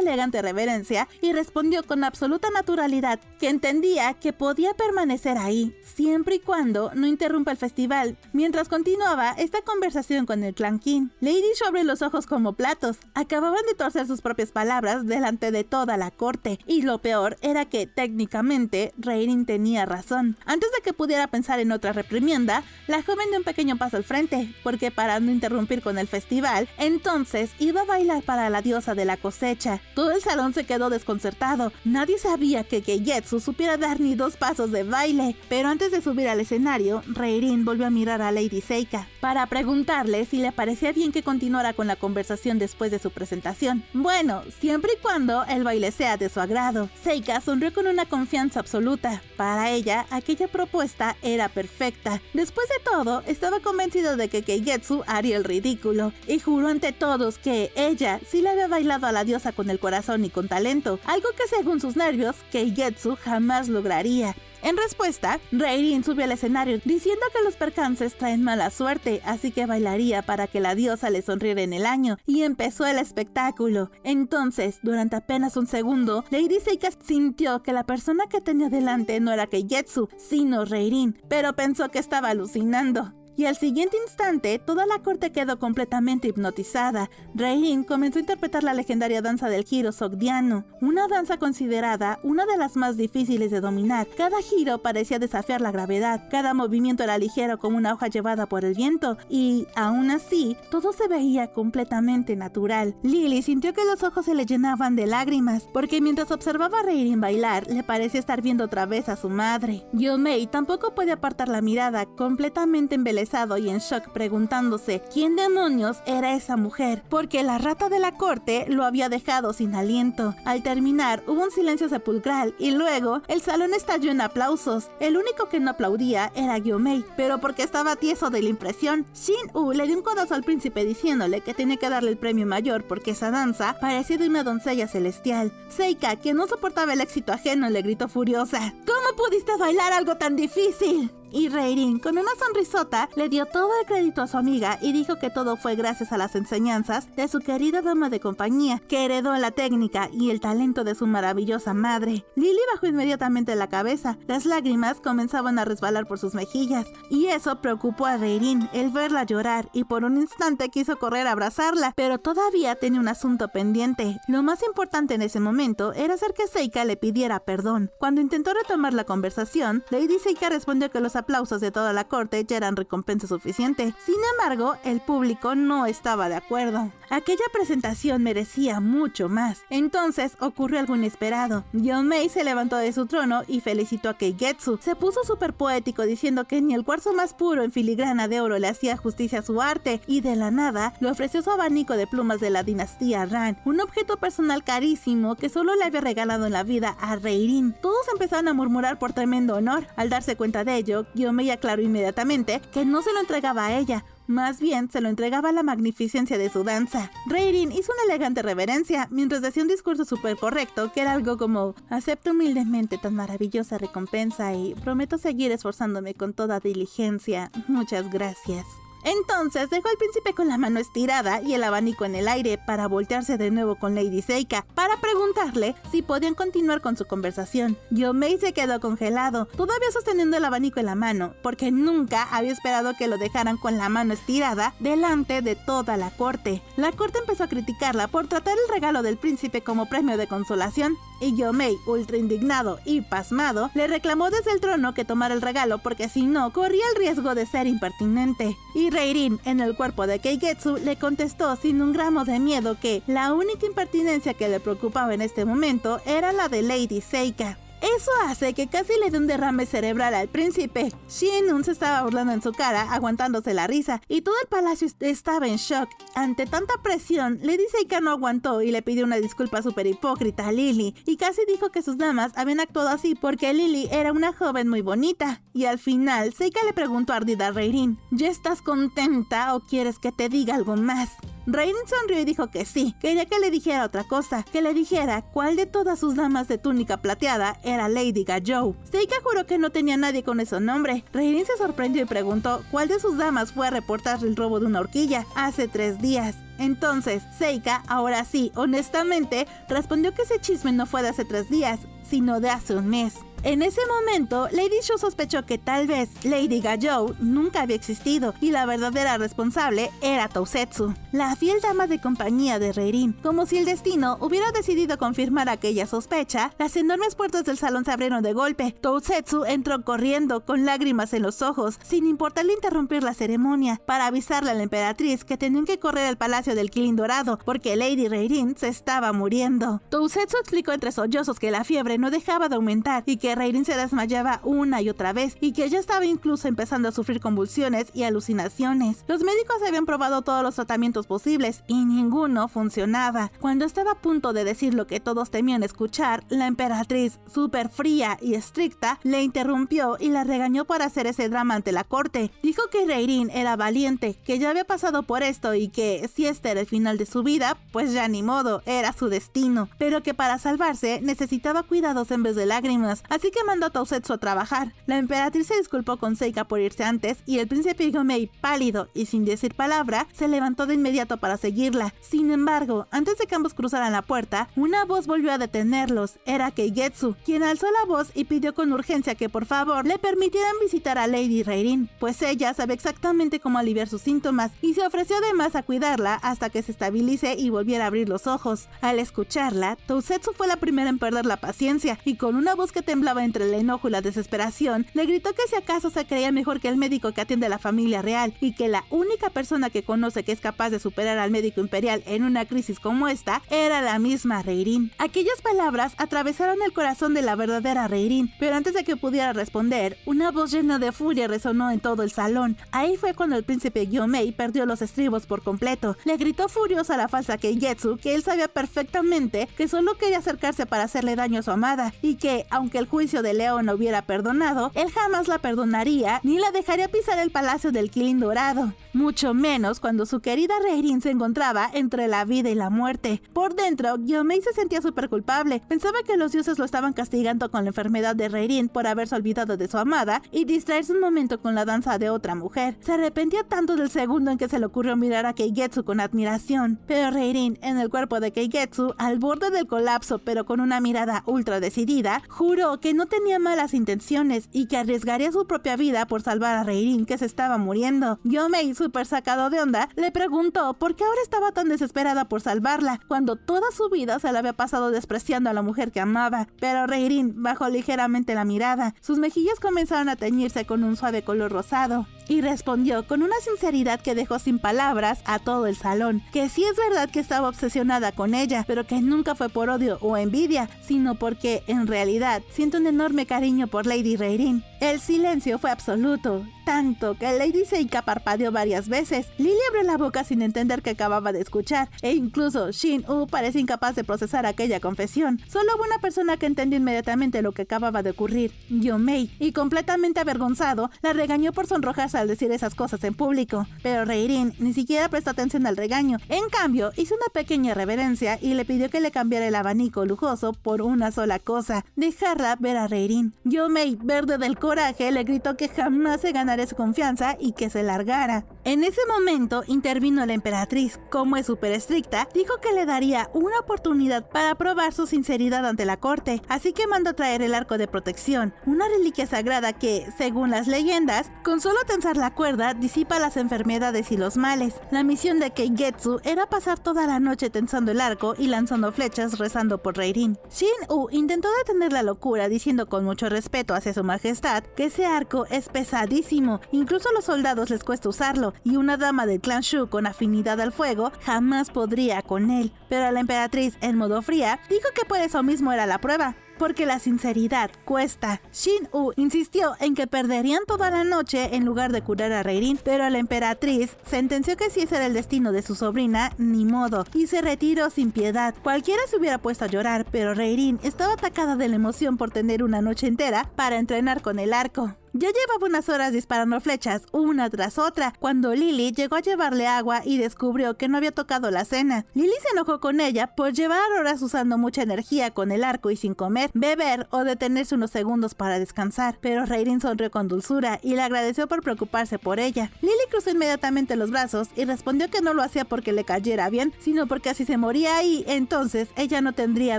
elegante reverencia y respondió con absoluta naturalidad que entendía que podía permanecer ahí, siempre y cuando no interrumpa el festival. Mientras continuaba esta conversación con el clan Qin, Lady Shu abrió los ojos como platos. Acababan de torcer sus propias palabras delante de toda la corte, y lo peor era que técnicamente Reirin tenía razón. Antes de que pudiera pensar en otra reprimienda, la joven dio un pequeño paso al frente, porque para no interrumpir con el festival, entonces iba a bailar para la diosa de la cosecha. Todo el salón se quedó desconcertado. Nadie sabía que Keigetsu supiera dar ni 2 pasos de baile, pero antes de subir al escenario, Reirin volvió a mirar a Lady Seika para preguntarle si le parecía bien que continuara con la conversación después de su presentación. Bueno, siempre y cuando el baile sea de su agrado. Seika sonrió con una confianza absoluta. Para ella, aquella propuesta era perfecta. Después de todo, estaba convencido de que Keigetsu haría el ridículo, y juró ante todos que ella sí le había bailado a la diosa con el corazón y con talento, algo que según sus nervios, Keigetsu jamás lograría. En respuesta, Reirin subió al escenario diciendo que los percances traen mala suerte, así que bailaría para que la diosa le sonriera en el año, y empezó el espectáculo. Entonces, durante apenas un segundo, Lady Seika sintió que la persona que tenía delante no era Keigetsu, sino Reirin, pero pensó que estaba alucinando. Y al siguiente instante, toda la corte quedó completamente hipnotizada. Reirin comenzó a interpretar la legendaria danza del giro sogdiano, una danza considerada una de las más difíciles de dominar. Cada giro parecía desafiar la gravedad, cada movimiento era ligero como una hoja llevada por el viento, y aún así, todo se veía completamente natural. Lily sintió que los ojos se le llenaban de lágrimas, porque mientras observaba a Reirin bailar, le parecía estar viendo otra vez a su madre. Gyomei tampoco podía apartar la mirada, completamente embelesada y en shock, preguntándose quién demonios era esa mujer, porque la rata de la corte lo había dejado sin aliento. Al terminar, hubo un silencio sepulcral y luego el salón estalló en aplausos. El único que no aplaudía era Gyomei, pero porque estaba tieso de la impresión. Shin-woo le dio un codazo al príncipe diciéndole que tenía que darle el premio mayor porque esa danza parecía de una doncella celestial. Seika, que no soportaba el éxito ajeno, le gritó furiosa: ¿cómo pudiste bailar algo tan difícil? Y Reirin, con una sonrisota, le dio todo el crédito a su amiga y dijo que todo fue gracias a las enseñanzas de su querida dama de compañía, que heredó la técnica y el talento de su maravillosa madre. Lily bajó inmediatamente la cabeza, las lágrimas comenzaban a resbalar por sus mejillas, y eso preocupó a Reirin, el verla llorar, y por un instante quiso correr a abrazarla, pero todavía tenía un asunto pendiente. Lo más importante en ese momento era hacer que Seika le pidiera perdón. Cuando intentó retomar la conversación, Lady Seika respondió que los aplausos de toda la corte ya eran recompensa suficiente. Sin embargo, el público no estaba de acuerdo. Aquella presentación merecía mucho más. Entonces ocurrió algo inesperado. Gyomei se levantó de su trono y felicitó a Keigetsu. Se puso súper poético diciendo que ni el cuarzo más puro en filigrana de oro le hacía justicia a su arte, y de la nada le ofreció su abanico de plumas de la dinastía Ran, un objeto personal carísimo que solo le había regalado en la vida a Reirin. Todos empezaron a murmurar por tremendo honor. Al darse cuenta de ello, Gyomei aclaró inmediatamente que no se lo entregaba a ella, más bien se lo entregaba a la magnificencia de su danza. Reirin hizo una elegante reverencia mientras decía un discurso súper correcto que era algo como: acepto humildemente tan maravillosa recompensa y prometo seguir esforzándome con toda diligencia. Muchas gracias. Entonces dejó al príncipe con la mano estirada y el abanico en el aire para voltearse de nuevo con Lady Seika para preguntarle si podían continuar con su conversación. Gyomei se quedó congelado, todavía sosteniendo el abanico en la mano, porque nunca había esperado que lo dejaran con la mano estirada delante de toda la corte. La corte empezó a criticarla por tratar el regalo del príncipe como premio de consolación, y Gyomei, ultra indignado y pasmado, le reclamó desde el trono que tomara el regalo porque si no, corría el riesgo de ser impertinente. Y Reirin, en el cuerpo de Keigetsu, le contestó sin un gramo de miedo que la única impertinencia que le preocupaba en este momento era la de Lady Seika. Eso hace que casi le dé un derrame cerebral al príncipe. Shin-un se estaba burlando en su cara, aguantándose la risa, y todo el palacio estaba en shock. Ante tanta presión, Lady Seika no aguantó y le pidió una disculpa súper hipócrita a Lily, y casi dijo que sus damas habían actuado así porque Lily era una joven muy bonita. Y al final, Seika le preguntó ardida a Reirin: ¿ya estás contenta o quieres que te diga algo más? Reirin sonrió y dijo que sí, quería que le dijera otra cosa, que le dijera cuál de todas sus damas de túnica plateada era Lady Gajou. Seika juró que no tenía nadie con ese nombre. Reirin se sorprendió y preguntó cuál de sus damas fue a reportar el robo de una horquilla hace 3 días. Entonces, Seika, ahora sí, honestamente, respondió que ese chisme no fue de hace 3 días, sino de hace un mes. En ese momento, Lady Shu sospechó que tal vez Lady Gajou nunca había existido y la verdadera responsable era Tousetsu, la fiel dama de compañía de Reirin. Como si el destino hubiera decidido confirmar aquella sospecha, las enormes puertas del salón se abrieron de golpe. Tousetsu entró corriendo con lágrimas en los ojos, sin importarle interrumpir la ceremonia, para avisarle a la emperatriz que tenían que correr al palacio del Kilin Dorado porque Lady Reirin se estaba muriendo. Tousetsu explicó entre sollozos que la fiebre no dejaba de aumentar y que Reirin se desmayaba una y otra vez y que ya estaba incluso empezando a sufrir convulsiones y alucinaciones. Los médicos habían probado todos los tratamientos posibles y ninguno funcionaba. Cuando estaba a punto de decir lo que todos temían escuchar, la emperatriz, súper fría y estricta, le interrumpió y la regañó por hacer ese drama ante la corte. Dijo que Reirin era valiente, que ya había pasado por esto y que si este era el final de su vida, pues ya ni modo, era su destino, pero que para salvarse necesitaba cuidados en vez de lágrimas. Así así que mandó a Tousetsu a trabajar. La emperatriz se disculpó con Seika por irse antes y el príncipe Gyomei, pálido y sin decir palabra, se levantó de inmediato para seguirla. Sin embargo, antes de que ambos cruzaran la puerta, una voz volvió a detenerlos. Era Keigetsu, quien alzó la voz y pidió con urgencia que por favor le permitieran visitar a Lady Reirin, pues ella sabe exactamente cómo aliviar sus síntomas y se ofreció además a cuidarla hasta que se estabilice y volviera a abrir los ojos. Al escucharla, Tousetsu fue la primera en perder la paciencia y con una voz que temblaba entre el enojo y la desesperación, le gritó que si acaso se creía mejor que el médico que atiende a la familia real y que la única persona que conoce que es capaz de superar al médico imperial en una crisis como esta era la misma Reirin. Aquellas palabras atravesaron el corazón de la verdadera Reirin, pero antes de que pudiera responder, una voz llena de furia resonó en todo el salón. Ahí fue cuando el príncipe Gyomei perdió los estribos por completo. Le gritó furioso a la falsa Keigetsu que él sabía perfectamente que solo quería acercarse para hacerle daño a su amada y que, aunque el juicio de León la hubiera perdonado, él jamás la perdonaría ni la dejaría pisar el palacio del Qilin Dorado. Mucho menos cuando su querida Reirin se encontraba entre la vida y la muerte. Por dentro, Gyomei se sentía súper culpable. Pensaba que los dioses lo estaban castigando con la enfermedad de Reirin por haberse olvidado de su amada y distraerse un momento con la danza de otra mujer. Se arrepentía tanto del segundo en que se le ocurrió mirar a Keigetsu con admiración. Pero Reirin, en el cuerpo de Keigetsu, al borde del colapso pero con una mirada ultra decidida, juró que no tenía malas intenciones y que arriesgaría su propia vida por salvar a Reirin, que se estaba muriendo. Gyomei, súper sacado de onda, le preguntó por qué ahora estaba tan desesperada por salvarla, cuando toda su vida se la había pasado despreciando a la mujer que amaba. Pero Reirin bajó ligeramente la mirada. Sus mejillas comenzaron a teñirse con un suave color rosado y respondió con una sinceridad que dejó sin palabras a todo el salón, que sí es verdad que estaba obsesionada con ella, pero que nunca fue por odio o envidia, sino porque, en realidad, siente un enorme cariño por Lady Reirin. El silencio fue absoluto, tanto que Lady Seika parpadeó varias veces. Lily abrió la boca sin entender qué acababa de escuchar, e incluso Shin-U parece incapaz de procesar aquella confesión. Solo hubo una persona que entendió inmediatamente lo que acababa de ocurrir, Gyomei, y completamente avergonzado, la regañó por sonrojarse al decir esas cosas en público. Pero Reirin ni siquiera prestó atención al regaño. En cambio, hizo una pequeña reverencia y le pidió que le cambiara el abanico lujoso por una sola cosa: dejarla ver a Reirin. Gyomei, verde del coraje, le gritó que jamás se ganaría su confianza y que se largara. En ese momento intervino la emperatriz. Como es súper estricta, dijo que le daría una oportunidad para probar su sinceridad ante la corte, así que mandó traer el arco de protección, una reliquia sagrada que, según las leyendas, con solo tensar la cuerda disipa las enfermedades y los males. La misión de Keigetsu era pasar toda la noche tensando el arco y lanzando flechas rezando por Reirin. Shin-U intentó detener la locura diciendo con mucho respeto hacia su majestad que ese arco es pesadísimo, incluso a los soldados les cuesta usarlo, y una dama del clan Shu con afinidad al fuego jamás podría con él. Pero la emperatriz, en modo fría, dijo que por eso mismo era la prueba, porque la sinceridad cuesta. Shin-U insistió en que perderían toda la noche en lugar de curar a Reirin, pero la emperatriz sentenció que si ese era el destino de su sobrina, ni modo, y se retiró sin piedad. Cualquiera se hubiera puesto a llorar, pero Reirin estaba atacada de la emoción por tener una noche entera para entrenar con el arco. Ya llevaba unas horas disparando flechas, una tras otra, cuando Lily llegó a llevarle agua y descubrió que no había tocado la cena. Lily se enojó con ella por llevar horas usando mucha energía con el arco y sin comer, beber o detenerse unos segundos para descansar, pero Reirin sonrió con dulzura y le agradeció por preocuparse por ella. Lily cruzó inmediatamente los brazos y respondió que no lo hacía porque le cayera bien, sino porque si se moría ahí, entonces ella no tendría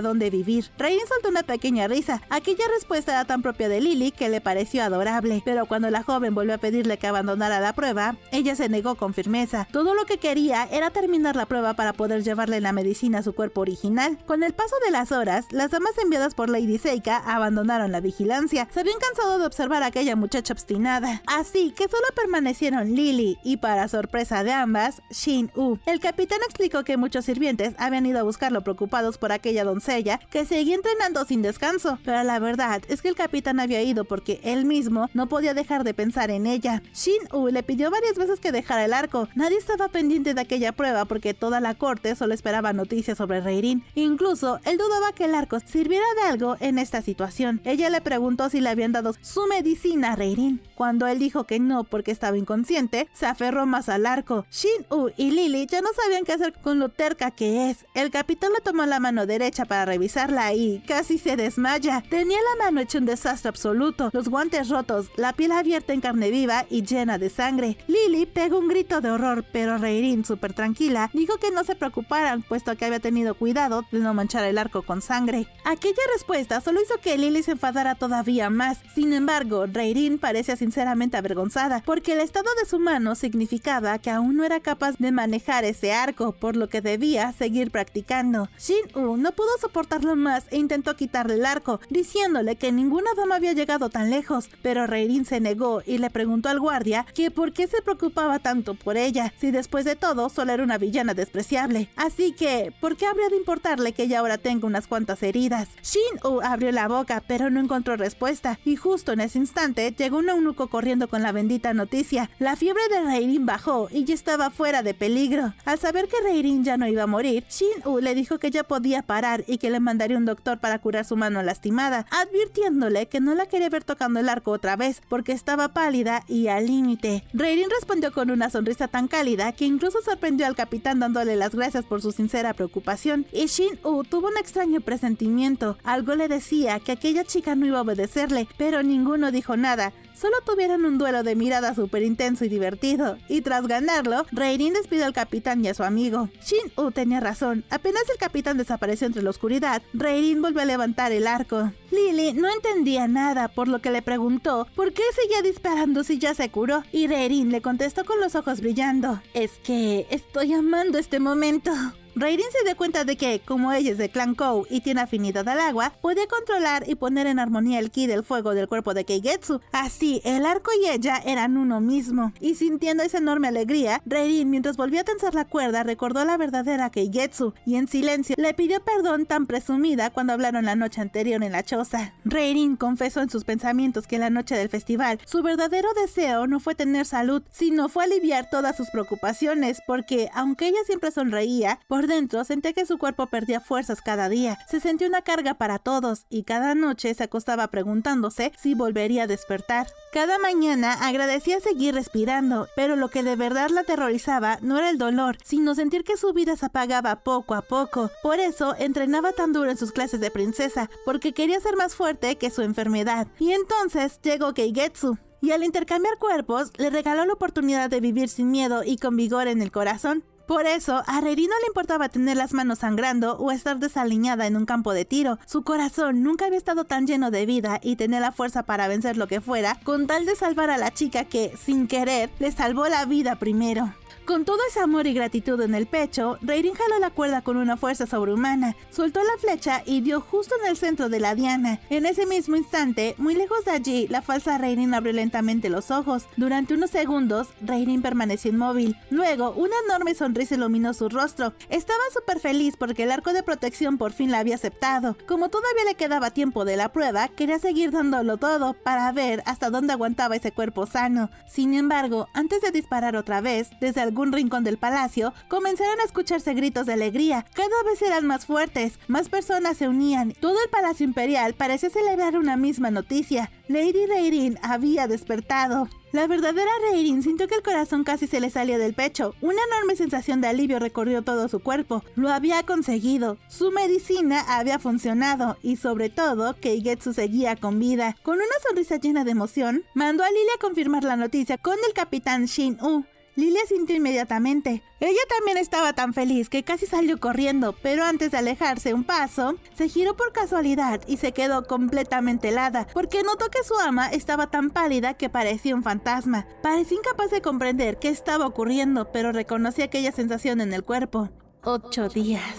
dónde vivir. Reirin soltó una pequeña risa. Aquella respuesta era tan propia de Lily que le pareció adorable. Pero cuando la joven volvió a pedirle que abandonara la prueba, ella se negó con firmeza. Todo lo que quería era terminar la prueba para poder llevarle la medicina a su cuerpo original. Con el paso de las horas, las damas enviadas por Lady Seika abandonaron la vigilancia. Se habían cansado de observar a aquella muchacha obstinada. Así que solo permanecieron Lily y, para sorpresa de ambas, Shin-U. El capitán explicó que muchos sirvientes habían ido a buscarlo preocupados por aquella doncella que seguía entrenando sin descanso. Pero la verdad es que el capitán había ido porque él mismo No podía dejar de pensar en ella. Shin-woo le pidió varias veces que dejara el arco. Nadie estaba pendiente de aquella prueba porque toda la corte solo esperaba noticias sobre Reirin. Incluso, él dudaba que el arco sirviera de algo en esta situación. Ella le preguntó si le habían dado su medicina a Reirin. Cuando él dijo que no porque estaba inconsciente, se aferró más al arco. Shin-woo y Lily ya no sabían qué hacer con lo terca que es. El capitán le tomó la mano derecha para revisarla y casi se desmaya. Tenía la mano hecha un desastre absoluto, los guantes rotos, la piel abierta en carne viva y llena de sangre. Lily pegó un grito de horror, pero Reirin, súper tranquila, dijo que no se preocuparan, puesto que había tenido cuidado de no manchar el arco con sangre. Aquella respuesta solo hizo que Lily se enfadara todavía más. Sin embargo, Reirin parecía sinceramente avergonzada, porque el estado de su mano significaba que aún no era capaz de manejar ese arco, por lo que debía seguir practicando. Shin-woo no pudo soportarlo más e intentó quitarle el arco, diciéndole que ninguna dama había llegado tan lejos, pero Reirin se negó y le preguntó al guardia que por qué se preocupaba tanto por ella, si después de todo solo era una villana despreciable. Así que, ¿por qué habría de importarle que ella ahora tenga unas cuantas heridas? Shin-woo abrió la boca, pero no encontró respuesta, y justo en ese instante llegó un eunuco corriendo con la bendita noticia. La fiebre de Reirin bajó y ya estaba fuera de peligro. Al saber que Reirin ya no iba a morir, Shin-woo le dijo que ya podía parar y que le mandaría un doctor para curar su mano lastimada, advirtiéndole que no la quería ver tocando el arco otra vez porque estaba pálida y al límite. Reirin respondió con una sonrisa tan cálida que incluso sorprendió al capitán dándole las gracias por su sincera preocupación, y Shin-woo tuvo un extraño presentimiento. Algo le decía que aquella chica no iba a obedecerle, pero ninguno dijo nada. Solo tuvieron un duelo de miradas súper intenso y divertido, y tras ganarlo, Reirin despidió al capitán y a su amigo. Shin-woo tenía razón. Apenas el capitán desapareció entre la oscuridad, Reirin volvió a levantar el arco. Lily no entendía nada, por lo que le preguntó por qué seguía disparando si ya se curó, y Reirin le contestó con los ojos brillando: es que estoy amando este momento. Reirin se dio cuenta de que, como ella es de clan Kou y tiene afinidad al agua, podía controlar y poner en armonía el ki del fuego del cuerpo de Keigetsu. Así, el arco y ella eran uno mismo. Y sintiendo esa enorme alegría, Reirin, mientras volvía a tensar la cuerda, recordó la verdadera Keigetsu y en silencio le pidió perdón tan presumida cuando hablaron la noche anterior en la choza. Reirin confesó en sus pensamientos que la noche del festival, su verdadero deseo no fue tener salud, sino fue aliviar todas sus preocupaciones, porque, aunque ella siempre sonreía, por dentro sentía que su cuerpo perdía fuerzas cada día. Se sentía una carga para todos y cada noche se acostaba preguntándose si volvería a despertar. Cada mañana agradecía seguir respirando, pero lo que de verdad la aterrorizaba no era el dolor, sino sentir que su vida se apagaba poco a poco. Por eso entrenaba tan duro en sus clases de princesa, porque quería ser más fuerte que su enfermedad. Y entonces llegó Keigetsu, y al intercambiar cuerpos le regaló la oportunidad de vivir sin miedo y con vigor en el corazón. Por eso, a Reirin no le importaba tener las manos sangrando o estar desaliñada en un campo de tiro. Su corazón nunca había estado tan lleno de vida y tenía la fuerza para vencer lo que fuera, con tal de salvar a la chica que, sin querer, le salvó la vida primero. Con todo ese amor y gratitud en el pecho, Reirin jaló la cuerda con una fuerza sobrehumana, soltó la flecha y dio justo en el centro de la diana. En ese mismo instante, muy lejos de allí, la falsa Reirin abrió lentamente los ojos. Durante unos segundos, Reirin permaneció inmóvil. Luego, una enorme sonrisa iluminó su rostro. Estaba súper feliz porque el arco de protección por fin la había aceptado. Como todavía le quedaba tiempo de la prueba, quería seguir dándolo todo para ver hasta dónde aguantaba ese cuerpo sano. Sin embargo, antes de disparar otra vez, desde algún rincón del palacio, comenzaron a escucharse gritos de alegría. Cada vez eran más fuertes, más personas se unían. Todo el palacio imperial parecía celebrar una misma noticia. Lady Reirin había despertado. La verdadera Reirin sintió que el corazón casi se le salía del pecho. Una enorme sensación de alivio recorrió todo su cuerpo. Lo había conseguido. Su medicina había funcionado y sobre todo, Keigetsu seguía con vida. Con una sonrisa llena de emoción, mandó a Lily a confirmar la noticia con el capitán Shin-woo. Lily sintió inmediatamente. Ella también estaba tan feliz que casi salió corriendo, pero antes de alejarse un paso, se giró por casualidad y se quedó completamente helada, porque notó que su ama estaba tan pálida que parecía un fantasma. Parecía incapaz de comprender qué estaba ocurriendo, pero reconoció aquella sensación en el cuerpo. 8 días.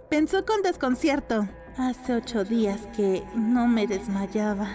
Pensó con desconcierto. Hace 8 días que no me desmayaba.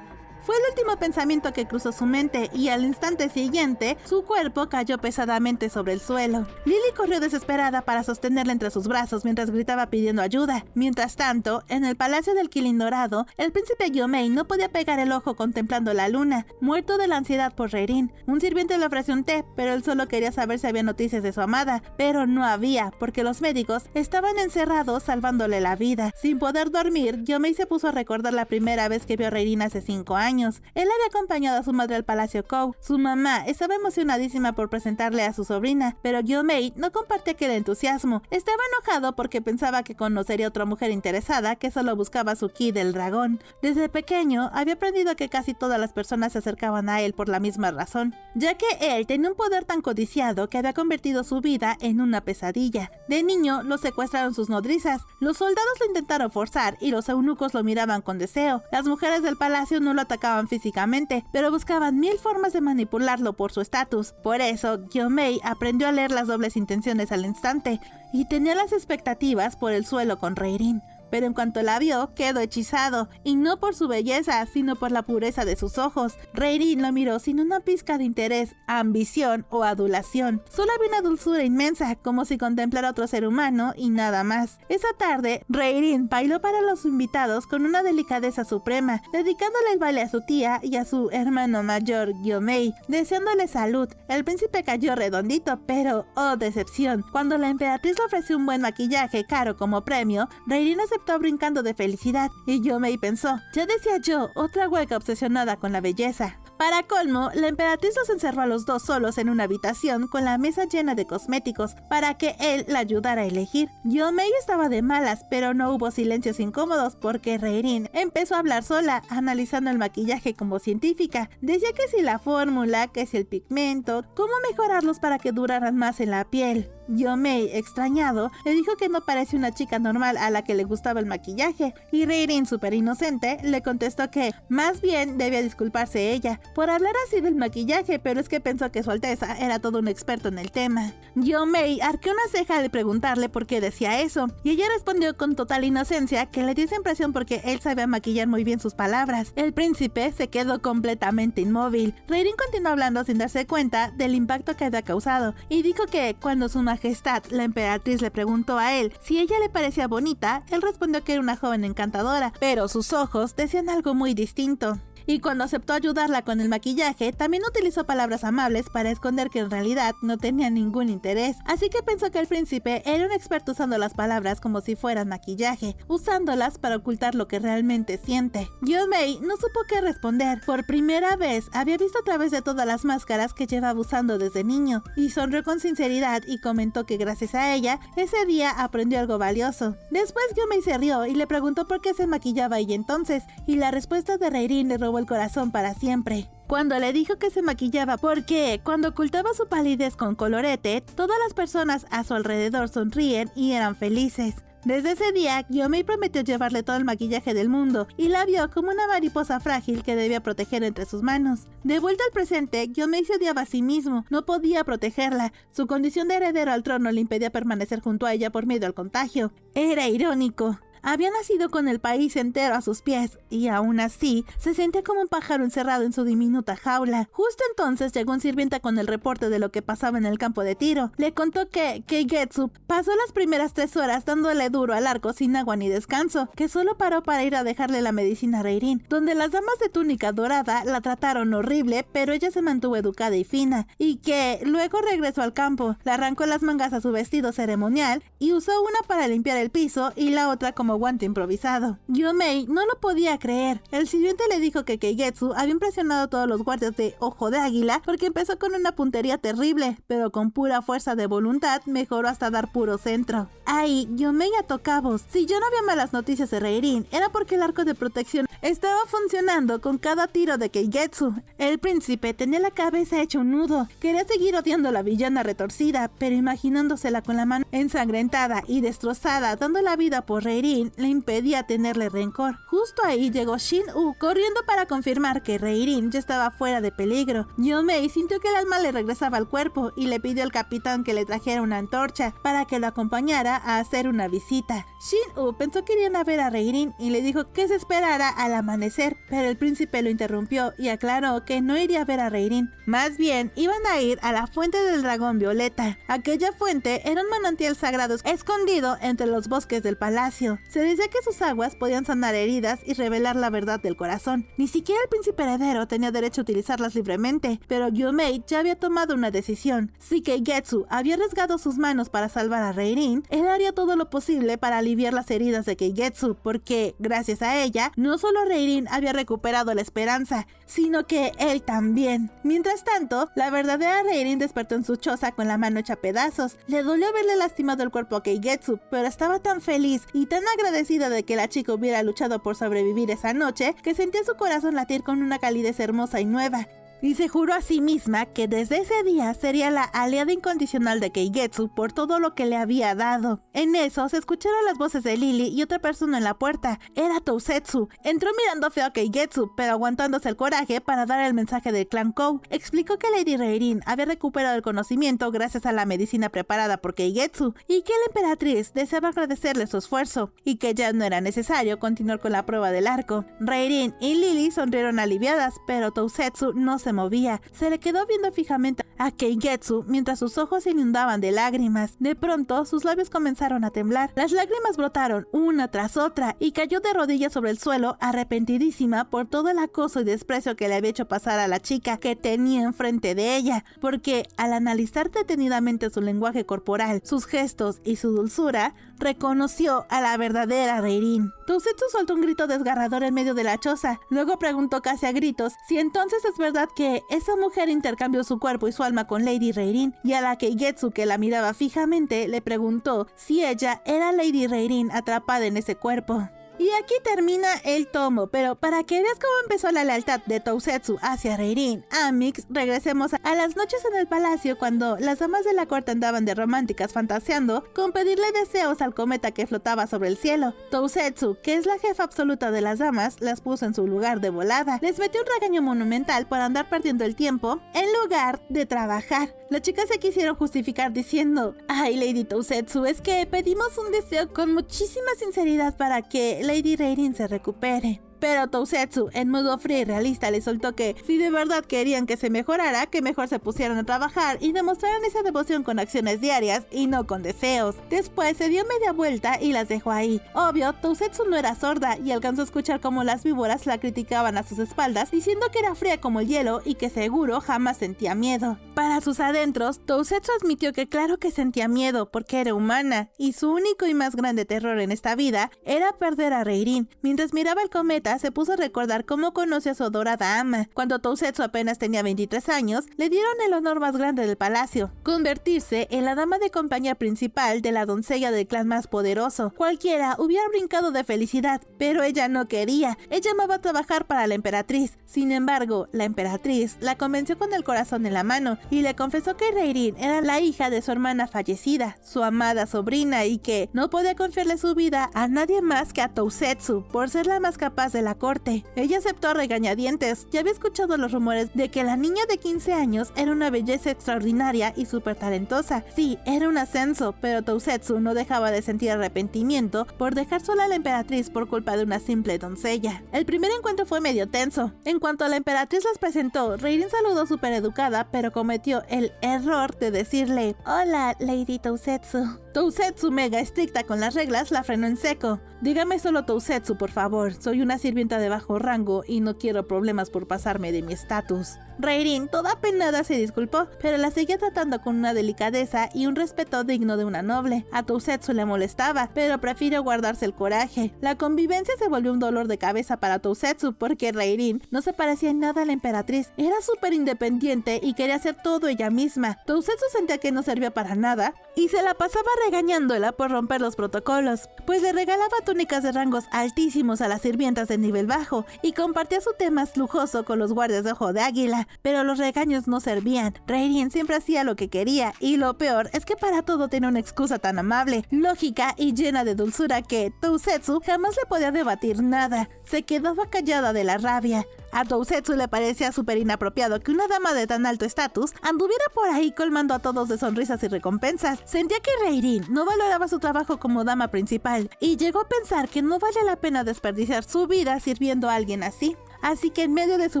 Fue el último pensamiento que cruzó su mente y al instante siguiente, su cuerpo cayó pesadamente sobre el suelo. Lily corrió desesperada para sostenerla entre sus brazos mientras gritaba pidiendo ayuda. Mientras tanto, en el palacio del Qilin Dorado, el príncipe Gyomei no podía pegar el ojo contemplando la luna, muerto de la ansiedad por Reirin. Un sirviente le ofreció un té, pero él solo quería saber si había noticias de su amada, pero no había, porque los médicos estaban encerrados salvándole la vida. Sin poder dormir, Gyomei se puso a recordar la primera vez que vio a Reirin hace 5 años. Él había acompañado a su madre al palacio Kou. Su mamá estaba emocionadísima por presentarle a su sobrina, pero Gyomei no compartía aquel entusiasmo. Estaba enojado porque pensaba que conocería a otra mujer interesada que solo buscaba su ki del dragón. Desde pequeño había aprendido que casi todas las personas se acercaban a él por la misma razón, ya que él tenía un poder tan codiciado que había convertido su vida en una pesadilla. De niño lo secuestraron sus nodrizas, los soldados lo intentaron forzar y los eunucos lo miraban con deseo. Las mujeres del palacio no lo atacaban físicamente, pero buscaban 1000 formas de manipularlo por su estatus. Por eso, Gyomei aprendió a leer las dobles intenciones al instante y tenía las expectativas por el suelo con Reirin. Pero en cuanto la vio, quedó hechizado, y no por su belleza, sino por la pureza de sus ojos. Reirin lo miró sin una pizca de interés, ambición o adulación. Solo había una dulzura inmensa, como si contemplara a otro ser humano y nada más. Esa tarde, Reirin bailó para los invitados con una delicadeza suprema, dedicándole el baile a su tía y a su hermano mayor, Gyomei, deseándole salud. El príncipe cayó redondito, pero, oh decepción, cuando la emperatriz le ofreció un buen maquillaje caro como premio, Reirin aceptó brincando de felicidad, y Gyomei pensó, ya decía yo, otra hueca obsesionada con la belleza. Para colmo, la emperatriz los encerró a los dos solos en una habitación con la mesa llena de cosméticos para que él la ayudara a elegir. Gyomei estaba de malas, pero no hubo silencios incómodos porque Reirin empezó a hablar sola, analizando el maquillaje como científica. Decía que si la fórmula, que si el pigmento, cómo mejorarlos para que duraran más en la piel. Gyomei, extrañado, le dijo que no parecía una chica normal a la que le gustaba el maquillaje, y Reirin, súper inocente, le contestó que más bien debía disculparse ella por hablar así del maquillaje, pero es que pensó que su alteza era todo un experto en el tema. Gyomei arqueó una ceja al preguntarle por qué decía eso, y ella respondió con total inocencia que le dio esa impresión porque él sabía maquillar muy bien sus palabras. El príncipe se quedó completamente inmóvil. Reirin continuó hablando sin darse cuenta del impacto que había causado, y dijo que cuando su majestad, la emperatriz, le preguntó a él si ella le parecía bonita, él respondió que era una joven encantadora, pero sus ojos decían algo muy distinto. Y cuando aceptó ayudarla con el maquillaje, también utilizó palabras amables para esconder que en realidad no tenía ningún interés. Así que pensó que el príncipe era un experto usando las palabras como si fueran maquillaje, usándolas para ocultar lo que realmente siente. Gyomei no supo qué responder. Por primera vez había visto a través de todas las máscaras que llevaba usando desde niño, y sonrió con sinceridad y comentó que gracias a ella, ese día aprendió algo valioso. Después Gyomei se rió y le preguntó por qué se maquillaba ella entonces, y la respuesta de Reirin le robó el corazón para siempre. Cuando le dijo que se maquillaba porque cuando ocultaba su palidez con colorete, todas las personas a su alrededor sonríen y eran felices. Desde ese día, Gyomei prometió llevarle todo el maquillaje del mundo y la vio como una mariposa frágil que debía proteger entre sus manos. De vuelta al presente, Gyomei se odiaba a sí mismo, no podía protegerla. Su condición de heredero al trono le impedía permanecer junto a ella por miedo al contagio. Era irónico. Había nacido con el país entero a sus pies, y aún así, se sentía como un pájaro encerrado en su diminuta jaula. Justo entonces llegó un sirviente con el reporte de lo que pasaba en el campo de tiro. Le contó que Keigetsu pasó las primeras 3 horas dándole duro al arco sin agua ni descanso, que solo paró para ir a dejarle la medicina a Reirin, donde las damas de túnica dorada la trataron horrible, pero ella se mantuvo educada y fina, y que luego regresó al campo, le arrancó las mangas a su vestido ceremonial y usó una para limpiar el piso y la otra como guante improvisado. Gyomei no lo podía creer. El sirviente le dijo que Keigetsu había impresionado a todos los guardias de Ojo de Águila porque empezó con una puntería terrible, pero con pura fuerza de voluntad mejoró hasta dar puro centro. Ahí, Gyomei ató cabos. Si yo no había malas noticias de Reirin, era porque el arco de protección estaba funcionando con cada tiro de Keigetsu. El príncipe tenía la cabeza hecha un nudo. Quería seguir odiando a la villana retorcida, pero imaginándosela con la mano ensangrentada y destrozada, dando la vida por Reirin, Reirin le impedía tenerle rencor. Justo ahí llegó Shin-woo corriendo para confirmar que Reirin ya estaba fuera de peligro. Yo-mei sintió que el alma le regresaba al cuerpo y le pidió al capitán que le trajera una antorcha para que lo acompañara a hacer una visita. Shin-woo pensó que irían a ver a Reirin y le dijo que se esperara al amanecer, pero el príncipe lo interrumpió y aclaró que no iría a ver a Reirin. Más bien, iban a ir a la fuente del dragón violeta. Aquella fuente era un manantial sagrado escondido entre los bosques del palacio. Se decía que sus aguas podían sanar heridas y revelar la verdad del corazón. Ni siquiera el príncipe heredero tenía derecho a utilizarlas libremente, pero Yo-mei ya había tomado una decisión. Si Keigetsu había arriesgado sus manos para salvar a Reirin, él haría todo lo posible para aliviar las heridas de Keigetsu, porque, gracias a ella, no solo Reirin había recuperado la esperanza, sino que él también. Mientras tanto, la verdadera Reirin despertó en su choza con la mano hecha pedazos. Le dolió haberle lastimado el cuerpo a Keigetsu, pero estaba tan feliz y tan agradecida de que la chica hubiera luchado por sobrevivir esa noche, que sentía su corazón latir con una calidez hermosa y nueva. Y se juró a sí misma que desde ese día sería la aliada incondicional de Keigetsu por todo lo que le había dado. En eso se escucharon las voces de Lily y otra persona en la puerta. Era Tousetsu. Entró mirando feo a Keigetsu, pero aguantándose el coraje para dar el mensaje del clan Kou. Explicó que Lady Reirin había recuperado el conocimiento gracias a la medicina preparada por Keigetsu y que la emperatriz deseaba agradecerle su esfuerzo y que ya no era necesario continuar con la prueba del arco. Reirin y Lily sonrieron aliviadas, pero Tousetsu no se movía. Se le quedó viendo fijamente a Keigetsu mientras sus ojos se inundaban de lágrimas. De pronto, sus labios comenzaron a temblar. Las lágrimas brotaron una tras otra y cayó de rodillas sobre el suelo, arrepentidísima por todo el acoso y desprecio que le había hecho pasar a la chica que tenía enfrente de ella, porque al analizar detenidamente su lenguaje corporal, sus gestos y su dulzura, reconoció a la verdadera Reirin. Tousetsu soltó un grito desgarrador en medio de la choza. Luego preguntó casi a gritos si entonces es verdad que esa mujer intercambió su cuerpo y su alma con Lady Reirin, y a la Keigetsu, que la miraba fijamente, le preguntó si ella era Lady Reirin atrapada en ese cuerpo. Y aquí termina el tomo, pero para que veas cómo empezó la lealtad de Tousetsu hacia Reirin, Amix, regresemos a las noches en el palacio cuando las damas de la corte andaban de románticas fantaseando con pedirle deseos al cometa que flotaba sobre el cielo. Tousetsu, que es la jefa absoluta de las damas, las puso en su lugar de volada. Les metió un regaño monumental por andar perdiendo el tiempo en lugar de trabajar. Las chicas se quisieron justificar diciendo: ay, Lady Tousetsu, es que pedimos un deseo con muchísima sinceridad para que Lady Reirin se recupere. Pero Tousetsu, en modo frío y realista, le soltó que si de verdad querían que se mejorara, que mejor se pusieran a trabajar y demostraran esa devoción con acciones diarias y no con deseos. Después se dio media vuelta y las dejó ahí. Obvio, Tousetsu no era sorda y alcanzó a escuchar cómo las víboras la criticaban a sus espaldas, diciendo que era fría como el hielo y que seguro jamás sentía miedo. Para sus adentros, Tousetsu admitió que claro que sentía miedo porque era humana y su único y más grande terror en esta vida era perder a Reirin. Mientras miraba el cometa, se puso a recordar cómo conoció a su adorada ama. Cuando Tousetsu apenas tenía 23 años, le dieron el honor más grande del palacio: convertirse en la dama de compañía principal de la doncella del clan más poderoso. Cualquiera hubiera brincado de felicidad, pero ella no quería. Ella amaba trabajar para la emperatriz. Sin embargo, la emperatriz la convenció con el corazón en la mano y le confesó que Reirin era la hija de su hermana fallecida, su amada sobrina, y que no podía confiarle su vida a nadie más que a Tousetsu por ser la más capaz de la corte. Ella aceptó a regañadientes. Ya había escuchado los rumores de que la niña de 15 años era una belleza extraordinaria y súper talentosa. Sí, era un ascenso, pero Tousetsu no dejaba de sentir arrepentimiento por dejar sola a la emperatriz por culpa de una simple doncella. El primer encuentro fue medio tenso. En cuanto la emperatriz las presentó, Reirin saludó súper educada, pero cometió el error de decirle: hola, Lady Tousetsu. Tousetsu, mega estricta con las reglas, la frenó en seco. Dígame solo Tousetsu, por favor. Soy una sirvienta de bajo rango y no quiero problemas por pasarme de mi estatus. Reirin, toda penada, se disculpó, pero la seguía tratando con una delicadeza y un respeto digno de una noble. A Tousetsu le molestaba, pero prefirió guardarse el coraje. La convivencia se volvió un dolor de cabeza para Tousetsu porque Reirin no se parecía en nada a la emperatriz. Era súper independiente y quería hacer todo ella misma. Tousetsu sentía que no servía para nada y se la pasaba regañándola por romper los protocolos, pues le regalaba túnicas de rangos altísimos a las sirvientas de nivel bajo y compartía su té más lujoso con los guardias de ojo de águila. ella, pero los regaños no servían. Reirin siempre hacía lo que quería, y lo peor es que para todo tenía una excusa tan amable, lógica y llena de dulzura que Tousetsu jamás le podía debatir nada. Se quedaba callada de la rabia. A Tousetsu le parecía súper inapropiado que una dama de tan alto estatus anduviera por ahí colmando a todos de sonrisas y recompensas. Sentía que Reirin no valoraba su trabajo como dama principal y llegó a pensar que no valía la pena desperdiciar su vida sirviendo a alguien así. Así que en medio de su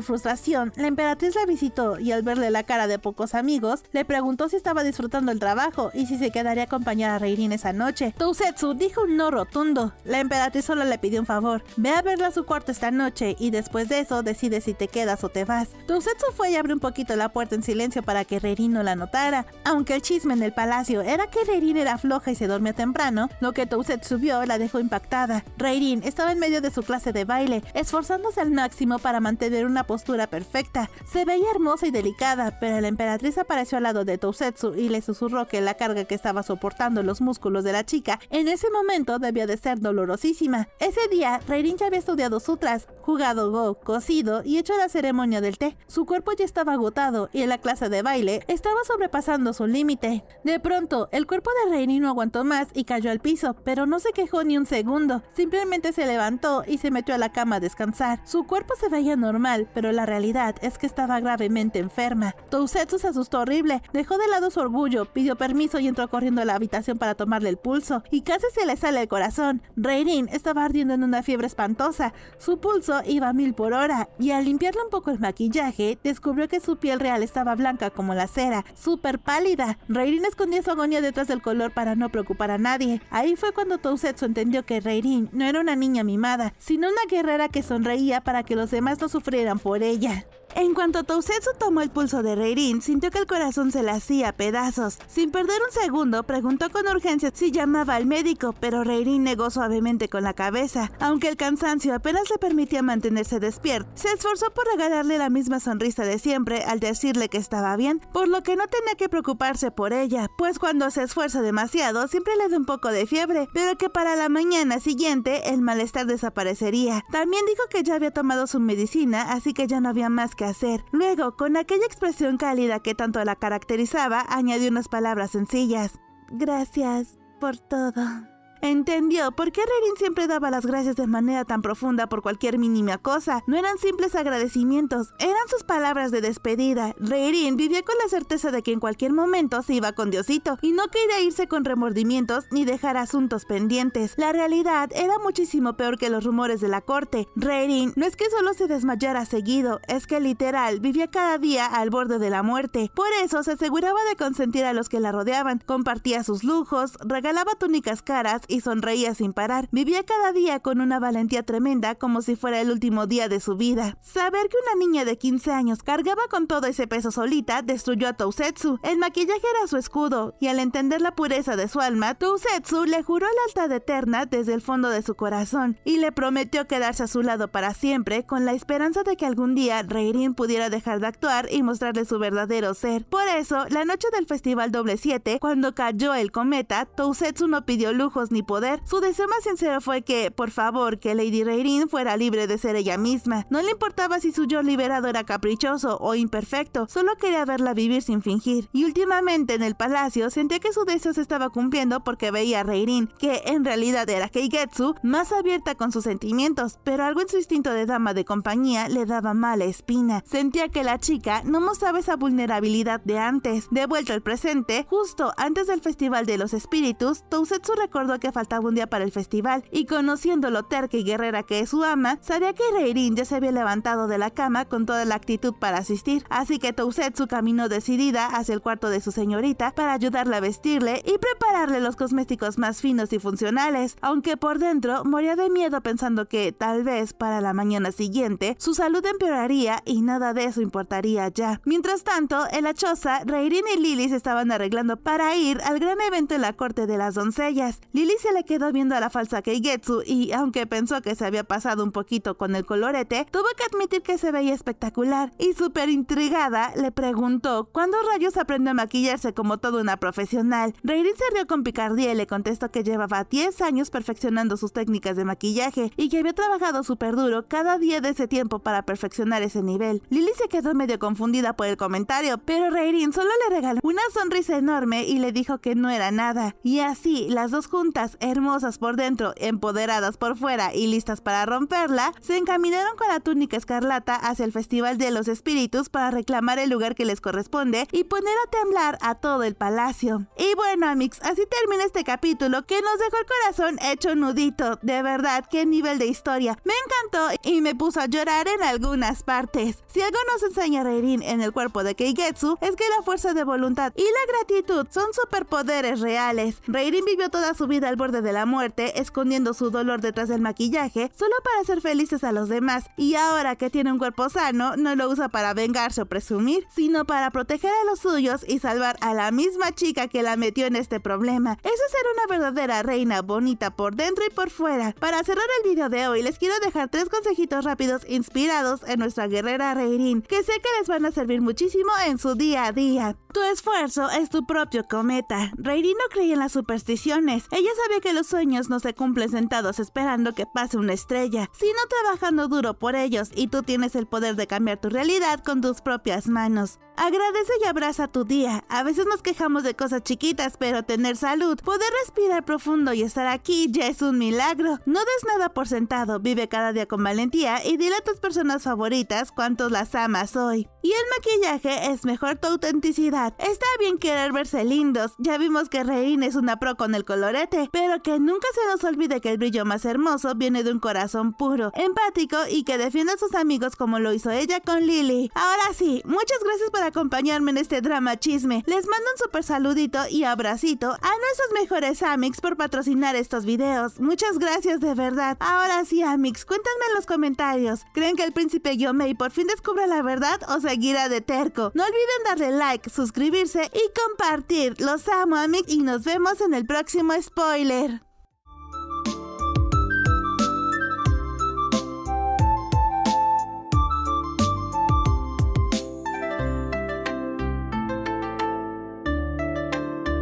frustración, la emperatriz la visitó y al verle la cara de pocos amigos, le preguntó si estaba disfrutando el trabajo y si se quedaría a acompañar a Reirin esa noche. Tousetsu dijo un no rotundo. La emperatriz solo le pidió un favor: ve a verla a su cuarto esta noche y después de eso decide si te quedas o te vas. Tousetsu fue y abrió un poquito la puerta en silencio para que Reirin no la notara. Aunque el chisme en el palacio era que Reirin era floja y se dormía temprano, lo que Tousetsu vio la dejó impactada. Reirin estaba en medio de su clase de baile, esforzándose al máximo para mantener una postura perfecta. Se veía hermosa y delicada, pero la emperatriz apareció al lado de Tousetsu y le susurró que la carga que estaba soportando los músculos de la chica en ese momento debía de ser dolorosísima. Ese día, Reirin ya había estudiado sutras, jugado go, cosido y hecho la ceremonia del té. Su cuerpo ya estaba agotado y en la clase de baile estaba sobrepasando su límite. De pronto, el cuerpo de Reirin no aguantó más y cayó al piso, pero no se quejó ni un segundo. Simplemente se levantó y se metió a la cama a descansar. Su cuerpo se veía normal, pero la realidad es que estaba gravemente enferma. Tousetsu se asustó horrible, dejó de lado su orgullo, pidió permiso y entró corriendo a la habitación para tomarle el pulso, y casi se le sale el corazón. Reirin estaba ardiendo en una fiebre espantosa, su pulso iba a 1000 por hora, y al limpiarle un poco el maquillaje, descubrió que su piel real estaba blanca como la cera, súper pálida. Reirin escondía su agonía detrás del color para no preocupar a nadie. Ahí fue cuando Tousetsu entendió que Reirin no era una niña mimada, sino una guerrera que sonreía para que los demás no sufrieran por ella. En cuanto Tousetsu tomó el pulso de Reirin, sintió que el corazón se le hacía a pedazos. Sin perder un segundo, preguntó con urgencia si llamaba al médico, pero Reirin negó suavemente con la cabeza. Aunque el cansancio apenas le permitía mantenerse despierto, se esforzó por regalarle la misma sonrisa de siempre al decirle que estaba bien, por lo que no tenía que preocuparse por ella, pues cuando se esfuerza demasiado siempre le da un poco de fiebre, pero que para la mañana siguiente el malestar desaparecería. También dijo que ya había tomado su medicina, así que ya no había más que hacer. Luego, con aquella expresión cálida que tanto la caracterizaba, añadió unas palabras sencillas: gracias por todo. Entendió por qué Reirin siempre daba las gracias de manera tan profunda por cualquier mínima cosa. No eran simples agradecimientos, eran sus palabras de despedida. Reirin vivía con la certeza de que en cualquier momento se iba con Diosito y no quería irse con remordimientos ni dejar asuntos pendientes. La realidad era muchísimo peor que los rumores de la corte. Reirin no es que solo se desmayara seguido, es que literal vivía cada día al borde de la muerte. Por eso se aseguraba de consentir a los que la rodeaban, compartía sus lujos, regalaba túnicas caras y sonreía sin parar. Vivía cada día con una valentía tremenda, como si fuera el último día de su vida. Saber que una niña de 15 años cargaba con todo ese peso solita destruyó a Tousetsu. El maquillaje era su escudo, y al entender la pureza de su alma, Tousetsu le juró lealtad eterna desde el fondo de su corazón, y le prometió quedarse a su lado para siempre, con la esperanza de que algún día Reirin pudiera dejar de actuar y mostrarle su verdadero ser. Por eso, la noche del festival doble 7, cuando cayó el cometa, Tousetsu no pidió lujos ni poder. Su deseo más sincero fue que, por favor, que Lady Reirin fuera libre de ser ella misma. No le importaba si su yo liberado era caprichoso o imperfecto, solo quería verla vivir sin fingir. Y últimamente en el palacio sentía que su deseo se estaba cumpliendo porque veía a Reirin, que en realidad era Keigetsu, más abierta con sus sentimientos, pero algo en su instinto de dama de compañía le daba mala espina. Sentía que la chica no mostraba esa vulnerabilidad de antes. De vuelta al presente, justo antes del Festival de los Espíritus, Tousetsu recordó que faltaba un día para el festival, y conociendo lo terca y guerrera que es su ama, sabía que Reirin ya se había levantado de la cama con toda la actitud para asistir, así que Tousetsu caminó decidida hacia el cuarto de su señorita para ayudarla a vestirle y prepararle los cosméticos más finos y funcionales, aunque por dentro moría de miedo pensando que, tal vez para la mañana siguiente, su salud empeoraría y nada de eso importaría ya. Mientras tanto, en la choza, Reirin y Lily se estaban arreglando para ir al gran evento en la corte de las doncellas. Lily se le quedó viendo a la falsa Keigetsu y, aunque pensó que se había pasado un poquito con el colorete, tuvo que admitir que se veía espectacular y súper intrigada le preguntó ¿cuándo rayos aprendió a maquillarse como toda una profesional? Reirin se rió con picardía y le contestó que llevaba 10 años perfeccionando sus técnicas de maquillaje y que había trabajado súper duro cada día de ese tiempo para perfeccionar ese nivel. Lily se quedó medio confundida por el comentario, pero Reirin solo le regaló una sonrisa enorme y le dijo que no era nada. Y así, las dos juntas, hermosas por dentro, empoderadas por fuera y listas para romperla, se encaminaron con la túnica escarlata hacia el Festival de los Espíritus para reclamar el lugar que les corresponde y poner a temblar a todo el palacio. Y bueno, amigos, así termina este capítulo que nos dejó el corazón hecho nudito. De verdad, qué nivel de historia. Me encantó y me puso a llorar en algunas partes. Si algo nos enseña Reirin en el cuerpo de Keigetsu es que la fuerza de voluntad y la gratitud son superpoderes reales. Reirin vivió toda su vida al borde de la muerte, escondiendo su dolor detrás del maquillaje, solo para hacer felices a los demás, y ahora que tiene un cuerpo sano, no lo usa para vengarse o presumir, sino para proteger a los suyos y salvar a la misma chica que la metió en este problema. Eso es ser una verdadera reina, bonita por dentro y por fuera. Para cerrar el video de hoy, les quiero dejar 3 consejitos rápidos inspirados en nuestra guerrera Reirin, que sé que les van a servir muchísimo en su día a día. Tu esfuerzo es tu propio cometa. Reirin no creía en las supersticiones. Ella sabía que los sueños no se cumplen sentados esperando que pase una estrella, sino trabajando duro por ellos, y tú tienes el poder de cambiar tu realidad con tus propias manos. Agradece y abraza tu día. A veces nos quejamos de cosas chiquitas, pero tener salud, poder respirar profundo y estar aquí ya es un milagro. No des nada por sentado, vive cada día con valentía y dile a tus personas favoritas cuántos las amas hoy. Y el maquillaje es mejor tu autenticidad. Está bien querer verse lindos, ya vimos que Reirin es una pro con el colorete, pero que nunca se nos olvide que el brillo más hermoso viene de un corazón puro, empático y que defiende a sus amigos como lo hizo ella con Lily. Ahora sí, muchas gracias por acompañarme en este drama chisme. Les mando un super saludito y abracito a nuestros mejores amics por patrocinar estos videos. Muchas gracias de verdad. Ahora sí, amics, cuéntenme en los comentarios. ¿Creen que el príncipe Gyomei por fin descubra la verdad o seguirá de terco? No olviden darle like, suscribirse y compartir. Los amo, amics, y nos vemos en el próximo spoiler.